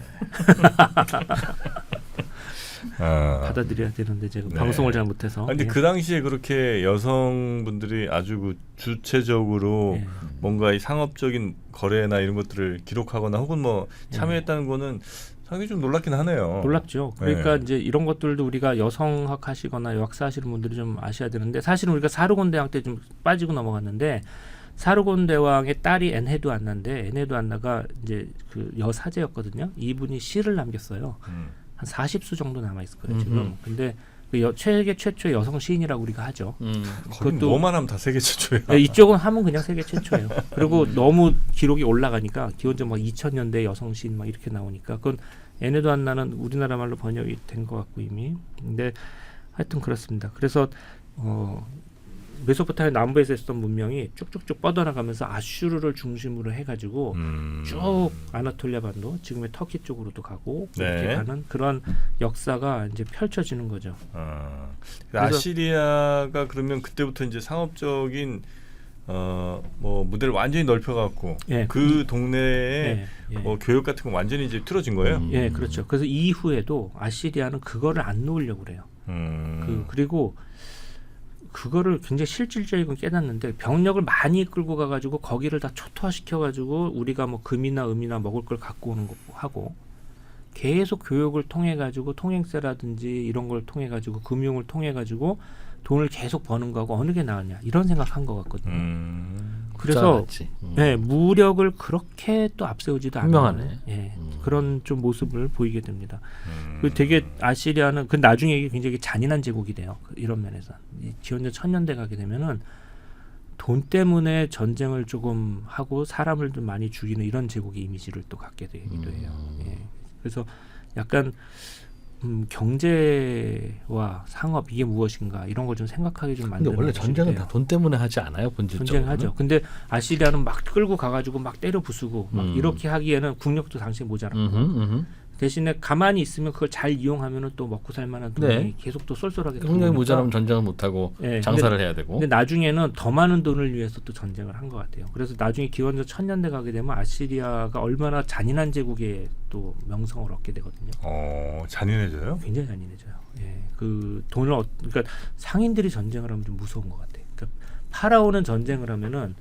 C: 받아들여야 되는데 제가
A: 네.
C: 방송을 잘 못해서.
A: 근데
C: 예.
A: 그 당시에 그렇게 여성분들이 아주 그 주체적으로
C: 예.
A: 뭔가 이 상업적인 거래나 이런 것들을 기록하거나 혹은 뭐 참여했다는 거는 상당히 좀 놀랍긴 하네요.
C: 놀랍죠. 그러니까
A: 네.
C: 이제 이런 것들도 우리가 여성학 하시거나 역사 하시는 분들이 좀 아셔야 되는데 사실은 우리가 사르곤 대왕 때 좀 빠지고 넘어갔는데 사르곤 대왕의 딸이 엔헤두 안나인데 엔헤두 안나가 이제 그 여사제였거든요. 이분이 시를 남겼어요. 한 40수 정도 남아 있을 거예요 지금. 근데 그 세계 최초의 여성 시인이라고 우리가 하죠.
A: 거기
C: 그것도-
A: 뭐만 하면 다 세계 최초야.
C: 네, 이쪽은 하면 그냥 세계 최초예요. 그리고 너무 기록이 올라가니까 기원전 막 2000년대 여성 시인 막 이렇게 나오니까 그건 엔헤두 안나는 우리나라 말로 번역이 된 것 같고 이미. 근데 하여튼 그렇습니다. 그래서 메소포타미아 남부에서 있었던 문명이 쭉쭉쭉 뻗어나가면서 아슈르를 중심으로 해가지고 쭉 아나톨리아 반도 지금의 터키 쪽으로도 가고 그렇게
A: 네.
C: 가는 그런 역사가 이제 펼쳐지는 거죠. 그래서-
A: 아시리아가 그러면 그때부터 이제 상업적인 뭐 무대를 완전히 넓혀갖고
C: 예.
A: 그 동네에
C: 예.
A: 뭐 교육 같은 거 완전히 이제 틀어진 거예요.
C: 예, 그렇죠. 그래서 이후에도 아시리아는 그거를 안 놓으려고 그래요. 그리고 그거를 굉장히 실질적이고 깨닫는데 병력을 많이 끌고 가가지고 거기를 다 초토화시켜가지고 우리가 뭐 금이나 음이나 먹을 걸 갖고 오는 거 하고 계속 교육을 통해 가지고 통행세라든지 이런 걸 통해 가지고 금융을 통해 가지고 돈을 계속 버는 거하고 어느 게 나으냐 이런 생각한 것 같거든요. 그래서 네, 무력을 그렇게 또 앞세우지도
B: 현명하네.
C: 않는 그런 좀 모습을 보이게 됩니다. 그 되게 아시리아는 그 나중에 이게 굉장히 잔인한 제국이 돼요. 이런 면에서 기원전 1000년대 가게 되면은 돈 때문에 전쟁을 조금 하고 사람을 좀 많이 죽이는 이런 제국의 이미지를 또 갖게 되기도 해요. 예. 그래서 약간 경제와 상업 이게 무엇인가 이런 걸 좀 생각하게 좀
B: 근데
C: 만드는.
B: 원래 전쟁은 다 돈 때문에 하지 않아요, 본질적으로.
C: 전쟁하죠. 근데 아시리아는 막 끌고 가가지고 막 때려 부수고 막 이렇게 하기에는 국력도 당시에 모자랐고 대신에 가만히 있으면 그걸 잘 이용하면은 또 먹고 살만한 돈이
B: 네.
C: 계속 또 쏠쏠하게
B: 국력이
C: 들어오니까.
B: 모자라면 전쟁을 못 하고
C: 예,
B: 장사를 해야 되고.
C: 근데 나중에는 더 많은 돈을 위해서 또 전쟁을 한 것 같아요. 그래서 나중에 기원전 1000년대 가게 되면 아시리아가 얼마나 잔인한 제국의 또 명성을 얻게 되거든요.
A: 잔인해져요?
C: 굉장히 잔인해져요. 예, 그 돈을 그러니까 상인들이 전쟁을 하면 좀 무서운 것 같아요. 그러니까 파라오는 전쟁을 하면은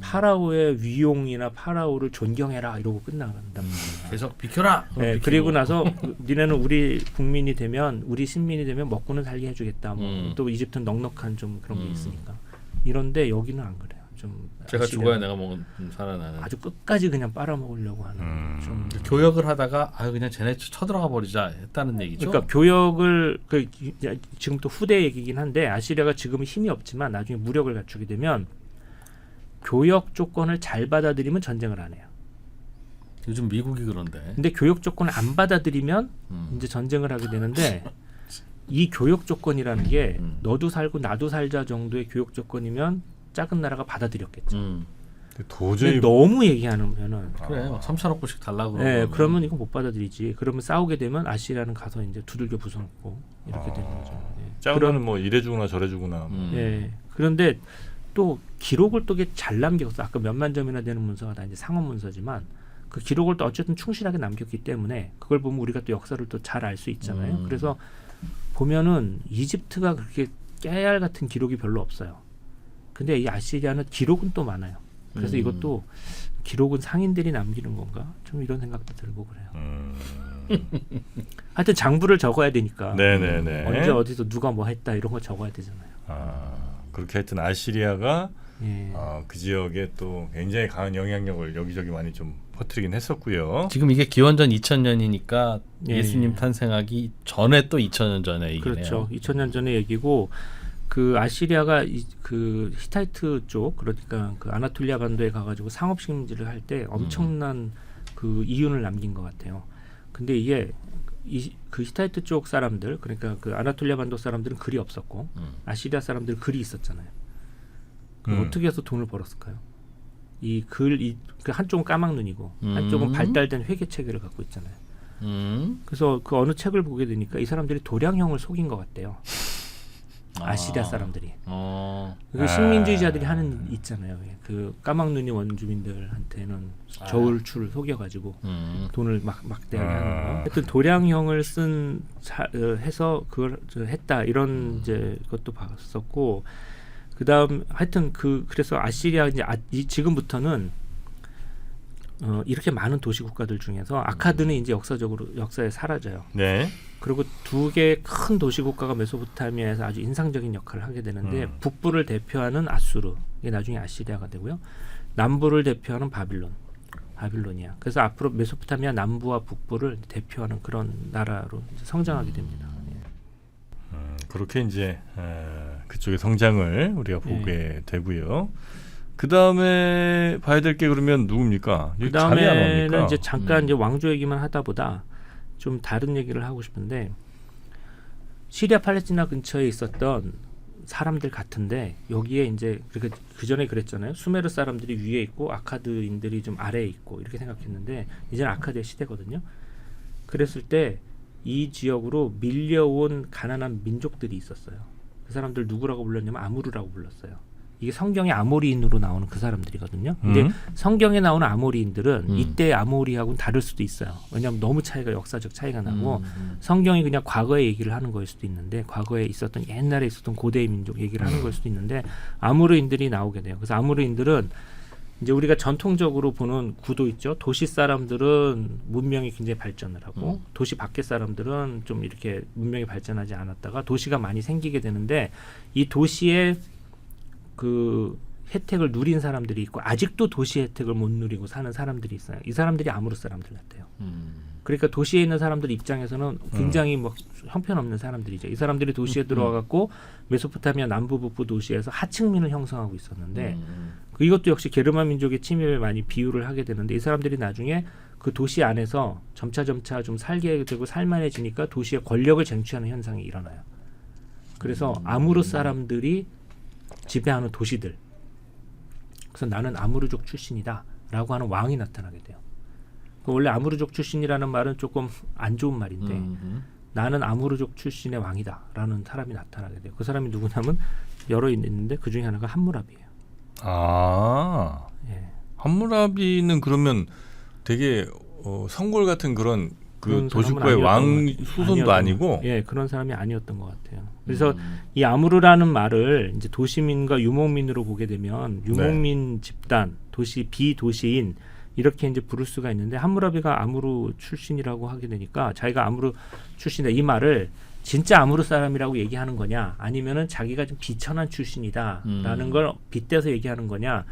C: 파라오의 위용이나 파라오를 존경해라 이러고 끝나간단 말이에요.
B: 계속 비켜라.
C: 네, 그리고 나서 니네는 우리 국민이 되면 우리 신민이 되면 먹고는 살게 해주겠다. 뭐 또 이집트는 넉넉한 좀 그런 게 있으니까. 이런데 여기는 안 그래요. 좀
B: 제가
C: 아시리아는
B: 죽어야 내가 먹은 살아나는.
C: 아주 끝까지 그냥 빨아먹으려고 하는. 좀
B: 교역을 하다가 그냥 쟤네 쳐들어가 버리자 했다는 얘기죠.
C: 그러니까 교역을 지금 또 후대 얘기긴 한데 아시리아가 지금은 힘이 없지만 나중에 무력을 갖추게 되면 교역 조건을 잘 받아들이면 전쟁을 안 해요.
B: 요즘 미국이 그런데.
C: 근데 교역 조건을 안 받아들이면 이제 전쟁을 하게 되는데 이 교역 조건이라는 게 너도 살고 나도 살자 정도의 교역 조건이면 작은 나라가 받아들였겠죠.
A: 도저히
C: 근데 너무 얘기하면은
B: 그래, 3천억 불씩 달라고.
C: 네, 그러면 이거 못 받아들이지. 그러면 싸우게 되면 아시리아는 가서 이제 두들겨 부숴놓고 이렇게 되는 거죠. 예.
A: 짜고는 뭐 이래 주구나 저래 주구나.
C: 예. 그런데 또 기록을 또 잘 남겼어. 아까 몇만 점이나 되는 문서가 다 이제 상업 문서지만 그 기록을 또 어쨌든 충실하게 남겼기 때문에 그걸 보면 우리가 또 역사를 또 잘 알 수 있잖아요. 그래서 보면은 이집트가 그렇게 깨알 같은 기록이 별로 없어요. 근데 이 아시리아는 기록은 또 많아요. 그래서 이것도 기록은 상인들이 남기는 건가? 좀 이런 생각도 들고 그래요. 하여튼 장부를 적어야 되니까.
A: 네네네.
C: 언제 어디서 누가 뭐 했다 이런 거 적어야 되잖아요.
A: 그렇게 하여튼 아시리아가
C: 예.
A: 그 지역에 또 굉장히 강한 영향력을 여기저기 많이 좀 퍼뜨리긴 했었고요.
B: 지금 이게 기원전 2000년이니까
C: 예.
B: 예수님 탄생하기 전에 또 2000년 전에 얘기네요.
C: 그렇죠. 2000년 전의 얘기고 그 아시리아가 그 히타이트 쪽 그러니까 그 아나톨리아 반도에 가가지고 상업식민지를 할 때 엄청난 그 이윤을 남긴 것 같아요. 근데 이게 그 히타이트 쪽 사람들 그러니까 그 아나톨리아 반도 사람들은 글이 없었고 아시리아 사람들은 글이 있었잖아요. 그럼 어떻게 해서 돈을 벌었을까요? 그 한쪽은 까막눈이고 한쪽은 발달된 회계 체계를 갖고 있잖아요. 그래서 그 어느 책을 보게 되니까 이 사람들이 도량형을 속인 것 같대요. 아시리아 사람들이. 그 식민주의자들이 하는 있잖아요. 그 까막눈이 원주민들한테는 저울추를 속여가지고 돈을 막대하게 하는 거. 하여튼 도량형을 해서 그걸 했다 이런 이제 것도 봤었고, 그다음 하여튼 그래서 아시리아 이제 지금부터는 이렇게 많은 도시 국가들 중에서 아카드는 이제 역사에 사라져요.
A: 네.
C: 그리고 두 개의 큰 도시 국가가 메소포타미아에서 아주 인상적인 역할을 하게 되는데 북부를 대표하는 아수르, 이게 나중에 아시리아가 되고요. 남부를 대표하는 바빌로니아. 그래서 앞으로 메소포타미아 남부와 북부를 대표하는 그런 나라로 이제 성장하게 됩니다.
A: 그렇게 이제 그쪽의 성장을 우리가 보게 되고요. 그 다음에 봐야 될 게 그러면 누굽니까?
C: 그 다음에는 이제 잠깐 이제 왕조 얘기만 하다보다 좀 다른 얘기를 하고 싶은데, 시리아 팔레스티나 근처에 있었던 사람들 같은데 여기에 이제 그 전에 그랬잖아요. 수메르 사람들이 위에 있고 아카드인들이 좀 아래에 있고 이렇게 생각했는데 이제는 아카드의 시대거든요. 그랬을 때 이 지역으로 밀려온 가난한 민족들이 있었어요. 그 사람들 누구라고 불렀냐면 아무르라고 불렀어요. 이게 성경에 아모리인으로 나오는 그 사람들이거든요. 근데 성경에 나오는 아모리인들은 이때 아모리하고는 다를 수도 있어요. 왜냐하면 너무 역사적 차이가 나고 성경이 그냥 과거의 얘기를 하는 거일 수도 있는데, 과거에 있었던 옛날에 있었던 고대의 민족 얘기를 하는 걸 수도 있는데 아모리인들이 나오게 돼요. 그래서 아모리인들은 이제 우리가 전통적으로 보는 구도 있죠. 도시 사람들은 문명이 굉장히 발전을 하고 도시 밖의 사람들은 좀 이렇게 문명이 발전하지 않았다가 도시가 많이 생기게 되는데, 이 도시에 그 혜택을 누린 사람들이 있고 아직도 도시 혜택을 못 누리고 사는 사람들이 있어요. 이 사람들이 아무르 사람들 같아요. 그러니까 도시에 있는 사람들 입장에서는 굉장히 뭐 형편없는 사람들이죠. 이 사람들이 도시에 들어와갖고 메소포타미아 남부 북부 도시에서 하층민을 형성하고 있었는데 이것도 역시 게르만 민족의 침입에 많이 비유를 하게 되는데, 이 사람들이 나중에 그 도시 안에서 점차 좀 살게 되고 살만해지니까 도시의 권력을 쟁취하는 현상이 일어나요. 그래서 아무르 사람들이 지배하는 도시들, 그래서 나는 아무르족 출신이다 라고 하는 왕이 나타나게 돼요. 원래 아무르족 출신이라는 말은 조금 안 좋은 말인데 나는 아무르족 출신의 왕이다 라는 사람이 나타나게 돼요. 그 사람이 누구냐면 여러 있는데 그 중에 하나가 함무라비예요. 예.
A: 함무라비는 그러면 되게 성골 같은 그런 그 도시국가의 왕 후손도 아니고,
C: 예, 그런 사람이 아니었던 것 같아요. 그래서 이 아무르라는 말을 이제 도시민과 유목민으로 보게 되면 유목민 집단, 비도시인 이렇게 이제 부를 수가 있는데, 함무라비가 아무르 출신이라고 하게 되니까 자기가 아무르 출신이다 이 말을 진짜 아무르 사람이라고 얘기하는 거냐, 아니면은 자기가 좀 비천한 출신이다라는 걸 빗대서 얘기하는 거냐,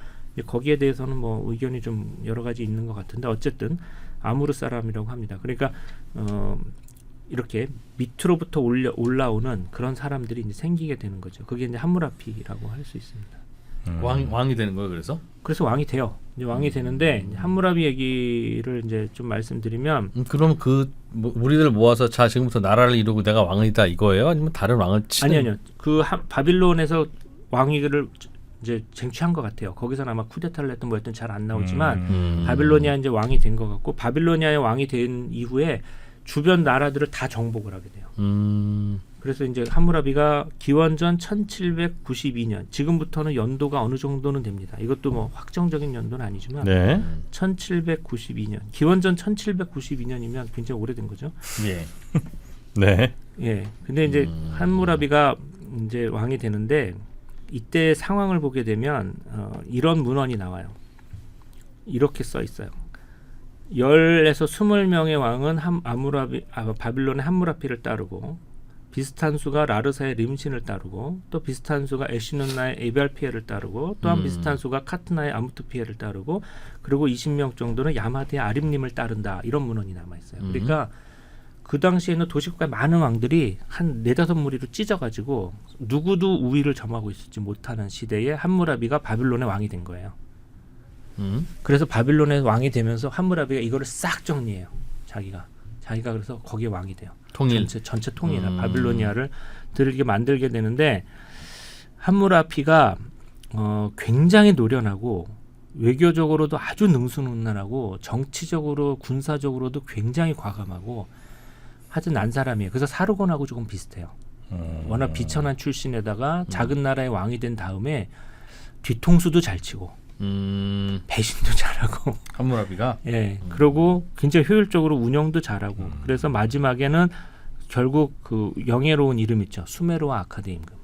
C: 거기에 대해서는 뭐 의견이 좀 여러 가지 있는 것 같은데 어쨌든 아무르 사람이라고 합니다. 그러니까 이렇게 밑으로부터 올라오는 그런 사람들이 이제 생기게 되는 거죠. 그게 이제 함무라피라고 할 수 있습니다.
B: 왕이 되는 거예요, 그래서
C: 왕이 돼요. 이제 왕이 되는데 함무라비 얘기를 이제 좀 말씀드리면,
B: 그럼 우리들 모아서 자 지금부터 나라를 이루고 내가 왕이다 이거예요? 아니면 다른 왕을 치는?
C: 아니요. 그 바빌론에서 왕위를 이제 쟁취한 것 같아요. 거기서는 아마 쿠데타를 했던 뭐였든 잘 안 나오지만 바빌로니아 이제 왕이 된 것 같고, 바빌로니아의 왕이 된 이후에 주변 나라들을 다 정복을 하게 돼요. 그래서 이제 함무라비가 기원전 1792년, 지금부터는 연도가 어느 정도는 됩니다. 이것도 뭐 확정적인 연도는 아니지만 1792년, 기원전 1792년이면 굉장히 오래된 거죠.
B: 예.
A: 네.
C: 예. 근데 이제 함무라비가 이제 왕이 되는데, 이때 상황을 보게 되면 이런 문헌이 나와요. 이렇게 써 있어요. 10에서 20명의 왕은 바빌론의 함무라피를 따르고, 비슷한 수가 라르사의 림신을 따르고, 또 비슷한 수가 에시눈나의 에발피에를 따르고, 또한 비슷한 수가 카트나의 아무트피에를 따르고, 그리고 20명 정도는 야마드의 아림님을 따른다. 이런 문헌이 남아 있어요. 그러니까 그 당시에 있는 도시국가의 많은 왕들이 한 4-5무리로 찢어가지고 누구도 우위를 점하고 있지 못하는 시대에 함무라비가 바빌론의 왕이 된 거예요. 그래서 바빌론의 왕이 되면서 함무라비가 이거를 싹 정리해요. 자기가 그래서 거기에 왕이 돼요.
B: 통일.
C: 전체 통일을 바빌로니아를 들게 만들게 되는데, 함무라피가 굉장히 노련하고 외교적으로도 아주 능수능란하고 정치적으로 군사적으로도 굉장히 과감하고 하여튼 난 사람이에요. 그래서 사르곤하고 조금 비슷해요. 워낙 비천한 출신에다가 작은 나라의 왕이 된 다음에 뒤통수도 잘 치고 배신도 잘하고
B: 함무라비가
C: 예, 그리고 굉장히 효율적으로 운영도 잘하고 그래서 마지막에는 결국 그 영예로운 이름 있죠. 수메르와 아카드 임금.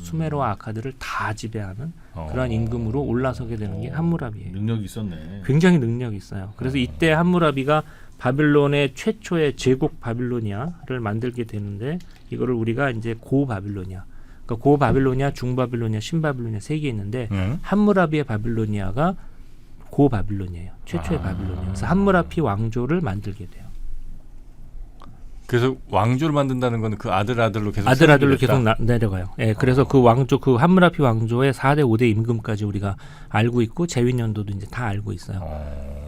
C: 수메르와 아카드를 다 지배하는 그러한 임금으로 올라서게 되는 게 함무라비예요.
B: 능력이 있었네.
C: 굉장히 능력이 있어요. 그래서 이때 함무라비가 바빌론의 최초의 제국 바빌로니아를 만들게 되는데 이거를 우리가 이제 고 바빌로니아, 그러니까 고 바빌로니아, 중 바빌로니아, 신 바빌로니아 세 개 있는데 함무라비의 바빌로니아가 고 바빌로니아예요. 최초의 바빌로니아. 그래서 함무라비 왕조를 만들게 돼요.
A: 그래서 왕조를 만든다는 건 그 아들로 계속
C: 아들로 계속 내려가요. 예, 그래서 그 왕조, 그 함무라비 왕조의 4대 5대 임금까지 우리가 알고 있고 재위년도도 이제 다 알고 있어요.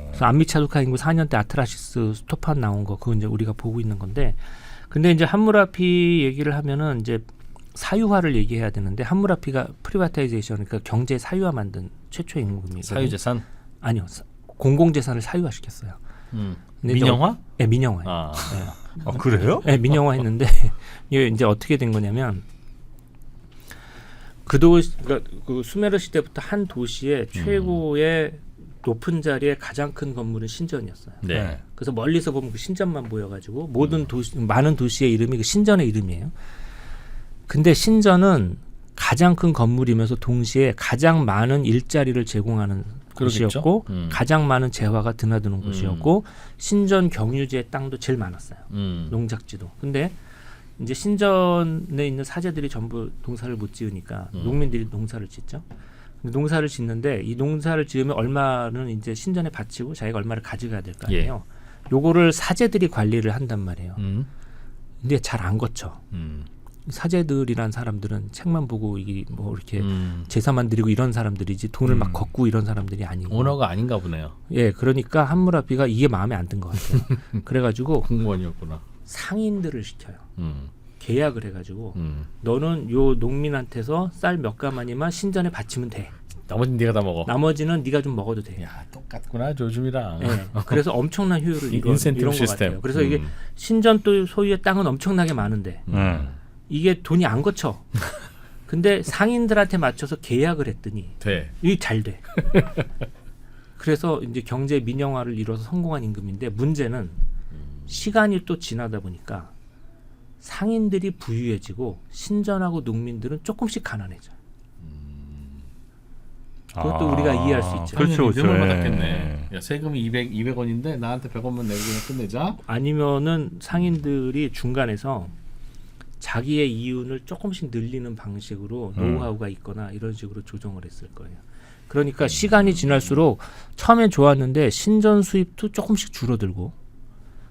C: 그래서 암미차두카 임금 4년 때 아트라시스 스토판 나온 거 그거 이제 우리가 보고 있는 건데, 근데 이제 함무라비 얘기를 하면은 이제 사유화를 얘기해야 되는데 함무라비가 프리바타이제이션, 그러니까 경제 사유화 만든 최초의 임금이거든요.
B: 사유재산?
C: 아니요, 공공재산을 사유화시켰어요.
B: 민영화?
C: 네, 민영화.
B: 아.
C: 네.
A: 아, 그래요?
C: 네, 민영화 했는데 이게 이제 어떻게 된 거냐면 그러니까 그 수메르 시대부터 한 도시의 최고의 높은 자리에 가장 큰 건물은 신전이었어요.
B: 네.
C: 그래서 멀리서 보면 그 신전만 보여가지고 모든 도시, 많은 도시의 이름이 그 신전의 이름이에요. 근데 신전은 가장 큰 건물이면서 동시에 가장 많은 일자리를 제공하는
B: 그러겠죠?
C: 곳이었고 가장 많은 재화가 드나드는 곳이었고 신전 경유지의 땅도 제일 많았어요. 농작지도. 근데 이제 신전에 있는 사제들이 전부 농사를 못 지으니까 농민들이 농사를 짓죠. 농사를 짓는데 이 농사를 지으면 얼마는 이제 신전에 바치고 자기가 얼마를 가져가야 될 거 아니에요. 요거를 사제들이 관리를 한단 말이에요. 근데 잘 안 거쳐. 사제들이란 사람들은 책만 보고 이게 뭐 이렇게 제사만 드리고 이런 사람들이지 돈을 막 걷고 이런 사람들이 아니고.
B: 오너가 아닌가 보네요.
C: 예, 그러니까 함무라비가 이게 마음에 안 든 것 같아요. 그래가지고
B: 공무원이었구나.
C: 상인들을 시켜요. 계약을 해가지고 너는 요 농민한테서 쌀 몇 가마니만 신전에 바치면 돼.
B: 나머지는 네가 다 먹어.
C: 나머지는 네가 좀 먹어도 돼.
B: 야, 똑같구나 요즘이랑.
C: 네, 그래서 엄청난 효율을
B: 인센티브
C: 이런 것
B: 시스템.
C: 같아요. 그래서 이게 신전 또 소유의 땅은 엄청나게 많은데 이게 돈이 안 거쳐. 근데 상인들한테 맞춰서 계약을 했더니
B: 돼.
C: 이게 잘 돼. 그래서 이제 경제 민영화를 이뤄서 성공한 임금인데 문제는 시간이 또 지나다 보니까 상인들이 부유해지고 신전하고 농민들은 조금씩 가난해져요. 그것도 우리가 이해할 수 있죠.
A: 그렇죠, 그렇죠.
B: 을
A: 예.
B: 받았겠네. 야, 세금이 200원인데 나한테 100원만 내고 그냥 끝내자.
C: 아니면은 상인들이 중간에서 자기의 이윤을 조금씩 늘리는 방식으로 노하우가 있거나 이런 식으로 조정을 했을 거예요. 그러니까 시간이 지날수록 처음엔 좋았는데 신전 수입도 조금씩 줄어들고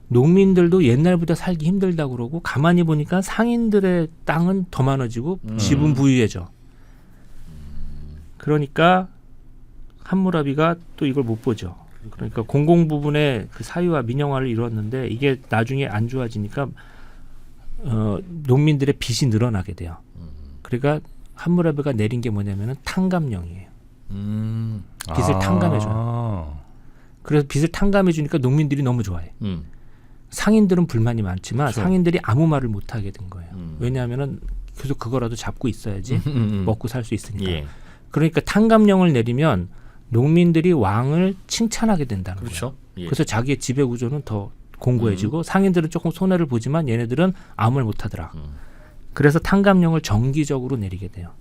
C: 농민들도 옛날보다 살기 힘들다 그러고 가만히 보니까 상인들의 땅은 더 많아지고 집은 부유해져. 그러니까 함무라비가 또 이걸 못 보죠. 그러니까 공공 부분의 그 사유와 민영화를 이루었는데 이게 나중에 안 좋아지니까 농민들의 빚이 늘어나게 돼요. 그러니까 함무라비가 내린 게 뭐냐면은 탕감령이에요. 빚을 탕감해줘요. 그래서 빚을 탕감해주니까 농민들이 너무 좋아해. 상인들은 불만이 많지만
B: 그렇죠.
C: 상인들이 아무 말을 못하게 된 거예요. 왜냐하면은 계속 그거라도 잡고 있어야지 먹고 살 수 있으니까.
B: 예.
C: 그러니까 탕감령을 내리면 농민들이 왕을 칭찬하게 된다는
B: 그렇죠.
C: 거예요.
B: 예.
C: 그래서 자기의 지배 구조는 더 공고해지고 상인들은 조금 손해를 보지만 얘네들은 아무 말 못하더라. 그래서 탕감령을 정기적으로 내리게 돼요.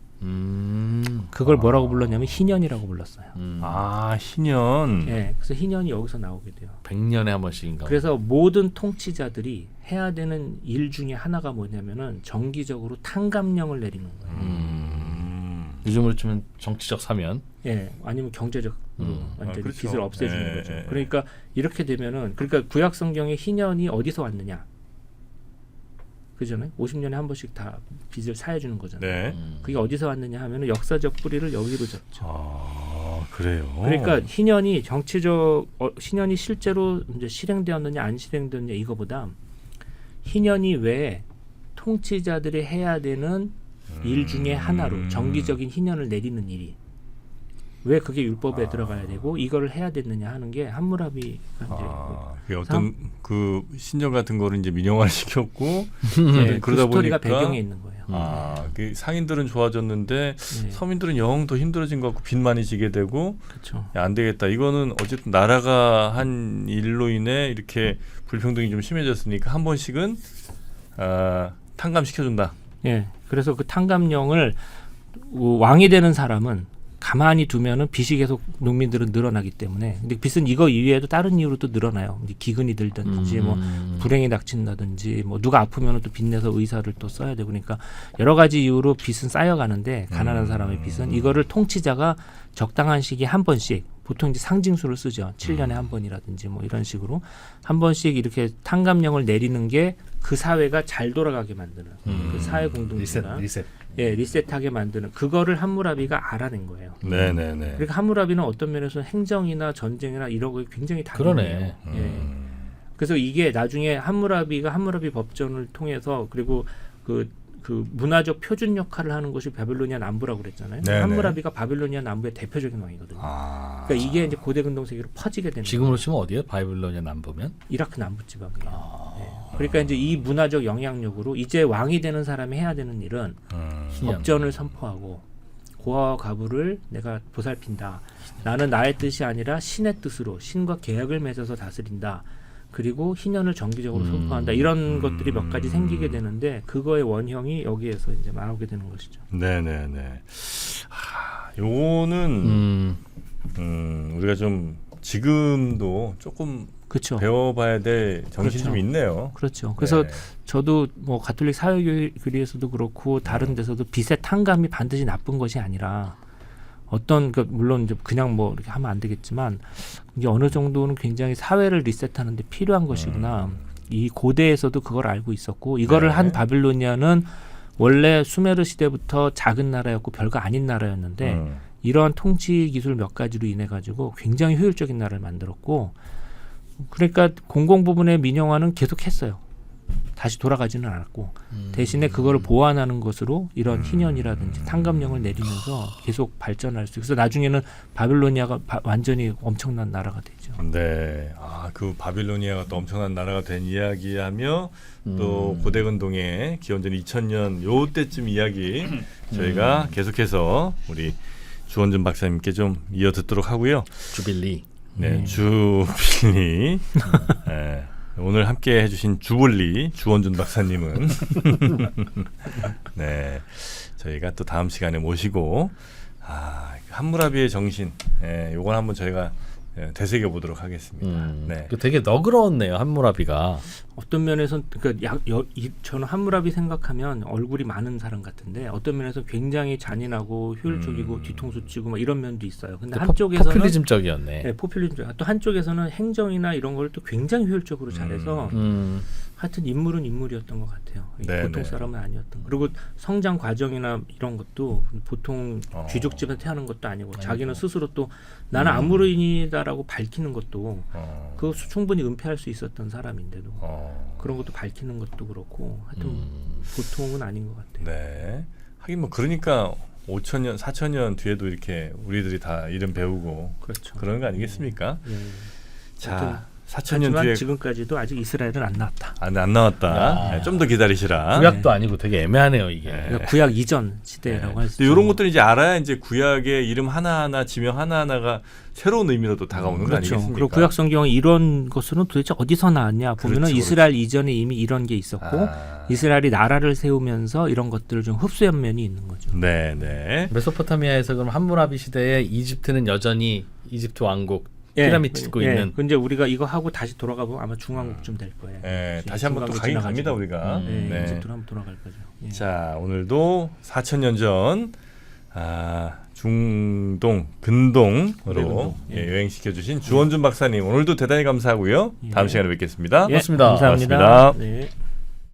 C: 그걸 뭐라고 불렀냐면 희년이라고 불렀어요.
A: 아, 희년.
C: 네, 그래서 희년이 여기서 나오게 돼요.
B: 100년에 한 번씩인가.
C: 그래서 모든 통치자들이 해야 되는 일 중에 하나가 뭐냐면은 정기적으로 탕감령을 내리는 거예요.
B: 요즘으로 치면 정치적 사면.
C: 예, 아니면 경제적으로 완전히
A: 그렇죠.
C: 빚을 없애주는
A: 예,
C: 거죠.
A: 예.
C: 그러니까 이렇게 되면은 그러니까 구약 성경의 희년이 어디서 왔느냐? 그잖아요. 50년에 한 번씩 다 빚을 사해주는 거잖아요.
A: 네.
C: 그게 어디서 왔느냐 하면은 역사적 뿌리를 여기로 잡죠.
A: 아, 그래요.
C: 그러니까 희년이 희년이 실제로 이제 실행되었느냐 안 실행되었느냐 이거보다 희년이 왜 통치자들이 해야 되는 일 중에 하나로 정기적인 희년을 내리는 일이 왜 그게 율법에 들어가야 되고 이거를 해야 됐느냐 하는 게 함무라비가 이제
A: 그게 어떤 그 신전 같은 거를 이제 민영화를 시켰고
C: 네,
A: 그러다
C: 그 스토리가
A: 보니까
C: 배경에 있는 거예요.
A: 그 상인들은 좋아졌는데 서민들은 영 더 힘들어진 것 같고 빚 많이 지게 되고
C: 그렇죠.
A: 야, 안 되겠다. 이거는 어쨌든 나라가 한 일로 인해 이렇게 불평등이 좀 심해졌으니까 한 번씩은 탕감시켜준다.
C: 예. 그래서 그 탕감령을 왕이 되는 사람은 가만히 두면은 빚이 계속 농민들은 늘어나기 때문에 근데 빚은 이거 이외에도 다른 이유로도 늘어나요. 기근이 들든지 뭐 불행이 닥친다든지 뭐 누가 아프면은 또 빚내서 의사를 또 써야 되고 그러니까 여러 가지 이유로 빚은 쌓여가는데 가난한 사람의 빚은 이거를 통치자가 적당한 시기에 한 번씩 보통 이제 상징수를 쓰죠. 7년에 한 번이라든지 뭐 이런 식으로 한 번씩 이렇게 탕감령을 내리는 게 그 사회가 잘 돌아가게 만드는 그 사회 공동체가 리셋하게 만드는 그거를 함무라비가 알아낸 거예요.
A: 네네네.
C: 그러니까 함무라비는 어떤 면에서 행정이나 전쟁이나 이런 거 굉장히
B: 그러네.
C: 다르네요. 그래서 이게 나중에 함무라비가 함무라비 법전을 통해서 그리고 그 문화적 표준 역할을 하는 것이 바빌로니아 남부라고 그랬잖아요.
A: 네네.
C: 함무라비가 바빌로니아 남부의 대표적인 왕이거든요. 그러니까 이게 이제 고대 근동 세계로 퍼지게 되는
B: 지금으로
C: 거예요.
B: 치면 어디예요? 바빌로니아 남부면?
C: 이라크 남부 지방이에요. 네. 그러니까 이제 이 문화적 영향력으로 이제 왕이 되는 사람이 해야 되는 일은 법전을 선포하고 고아와 과부를 내가 보살핀다. 나는 나의 뜻이 아니라 신의 뜻으로 신과 계약을 맺어서 다스린다. 그리고 희년을 정기적으로 선포한다. 이런 것들이 몇 가지 생기게 되는데 그거의 원형이 여기에서 이제 나오게 되는 것이죠.
A: 네네네. 요거는 우리가 좀 지금도 조금
C: 그렇죠.
A: 배워봐야 될 정신이
C: 그렇죠.
A: 좀 있네요.
C: 그렇죠. 그래서
A: 네.
C: 저도 뭐 가톨릭 사회교리에서도 그렇고 다른 데서도 빚의 탕감이 반드시 나쁜 것이 아니라 어떤 물론 이제 그냥 뭐 이렇게 하면 안 되겠지만 이게 어느 정도는 굉장히 사회를 리셋하는데 필요한 것이구나. 이 고대에서도 그걸 알고 있었고 이거를
A: 네.
C: 한 바빌로니아는 원래 수메르 시대부터 작은 나라였고 별거 아닌 나라였는데 이러한 통치 기술 몇 가지로 인해 가지고 굉장히 효율적인 나라를 만들었고 그러니까 공공 부분의 민영화는 계속했어요. 다시 돌아가지는 않았고 대신에 그거를 보완하는 것으로 이런 희년이라든지 탕감령을 내리면서 계속 발전할 수 있어요. 그래서 나중에는 바빌로니아가 완전히 엄청난 나라가 되죠.
A: 네. 그 바빌로니아가 또 엄청난 나라가 된 이야기하며 또 고대 근동의 기원전 2000년 요때쯤 이야기 저희가 계속해서 우리 주원준 박사님께 좀 이어 듣도록 하고요.
B: 주빌리.
A: 네, 주빌리. 네. 오늘 함께 해주신 주볼리 주원준 박사님은 네 저희가 또 다음 시간에 모시고 함무라비의 정신 요건 한번 저희가 되새겨 보도록 하겠습니다. 네.
B: 되게 너그러웠네요 함무라비가.
C: 어떤 면에서는 그러니까 저는 함무라비 생각하면 얼굴이 많은 사람 같은데 어떤 면에서 굉장히 잔인하고 효율적이고 뒤통수 치고 막 이런 면도 있어요. 근데 한쪽에서는
B: 포퓰리즘적이었네.
C: 네, 포퓰리즘적. 또 한쪽에서는 행정이나 이런 걸 또 굉장히 효율적으로 잘해서 하여튼 인물은 인물이었던 것 같아요. 보통 사람은 아니었던. 그리고 성장 과정이나 이런 것도 보통 귀족 집에 태어난 것도 아니고 자기는 스스로 또 나는 아모르인이다라고 밝히는 것도 그거 충분히 은폐할 수 있었던 사람인데도 그런 것도 밝히는 것도 그렇고 하여튼 보통은 아닌 것 같아요.
A: 네. 하긴 뭐 그러니까 5,000년, 4,000년 뒤에도 이렇게 우리들이 다 이름 배우고
C: 그렇죠.
A: 그런 거 아니겠습니까? 자, 4,000년
C: 하지만
A: 뒤에
C: 지금까지도 아직 이스라엘은 안 나왔다.
A: 안 나왔다. 네, 좀 더 기다리시라.
B: 구약도 아니고 되게 애매하네요 이게.
C: 그러니까 구약 이전 시대라고 할 수 있죠.
A: 이런 것들을 이제 알아야 이제 구약의 이름 하나하나 지명 하나하나가 새로운 의미로 또 다가오는 거
C: 그렇죠.
A: 아니겠습니까?
C: 그리고 구약 성경은 이런 것은 도대체 어디서 나왔냐 보면은
A: 그렇죠,
C: 이스라엘 이전에 이미 이런 게 있었고 이스라엘이 나라를 세우면서 이런 것들을 좀 흡수한 면이 있는 거죠.
A: 네, 네.
B: 메소포타미아에서 그럼 함무라비 시대에 이집트는 여전히 이집트 왕국 피라미드 짓고 있는.
C: 근데 우리가 이거 하고 다시 돌아가 보면 아마 중왕국쯤 될 거예요.
A: 다시 한번 또 가긴 갑니다 우리가.
C: 네. 이집트로 한번 돌아갈 거죠. 예.
A: 자, 오늘도 4,000년 전 중동 근동으로 여행시켜 주신 주원준 박사님 오늘도 대단히 감사하고요. 다음 시간에 뵙겠습니다.
C: 고맙습니다. 감사합니다.
A: 고맙습니다.
C: 네.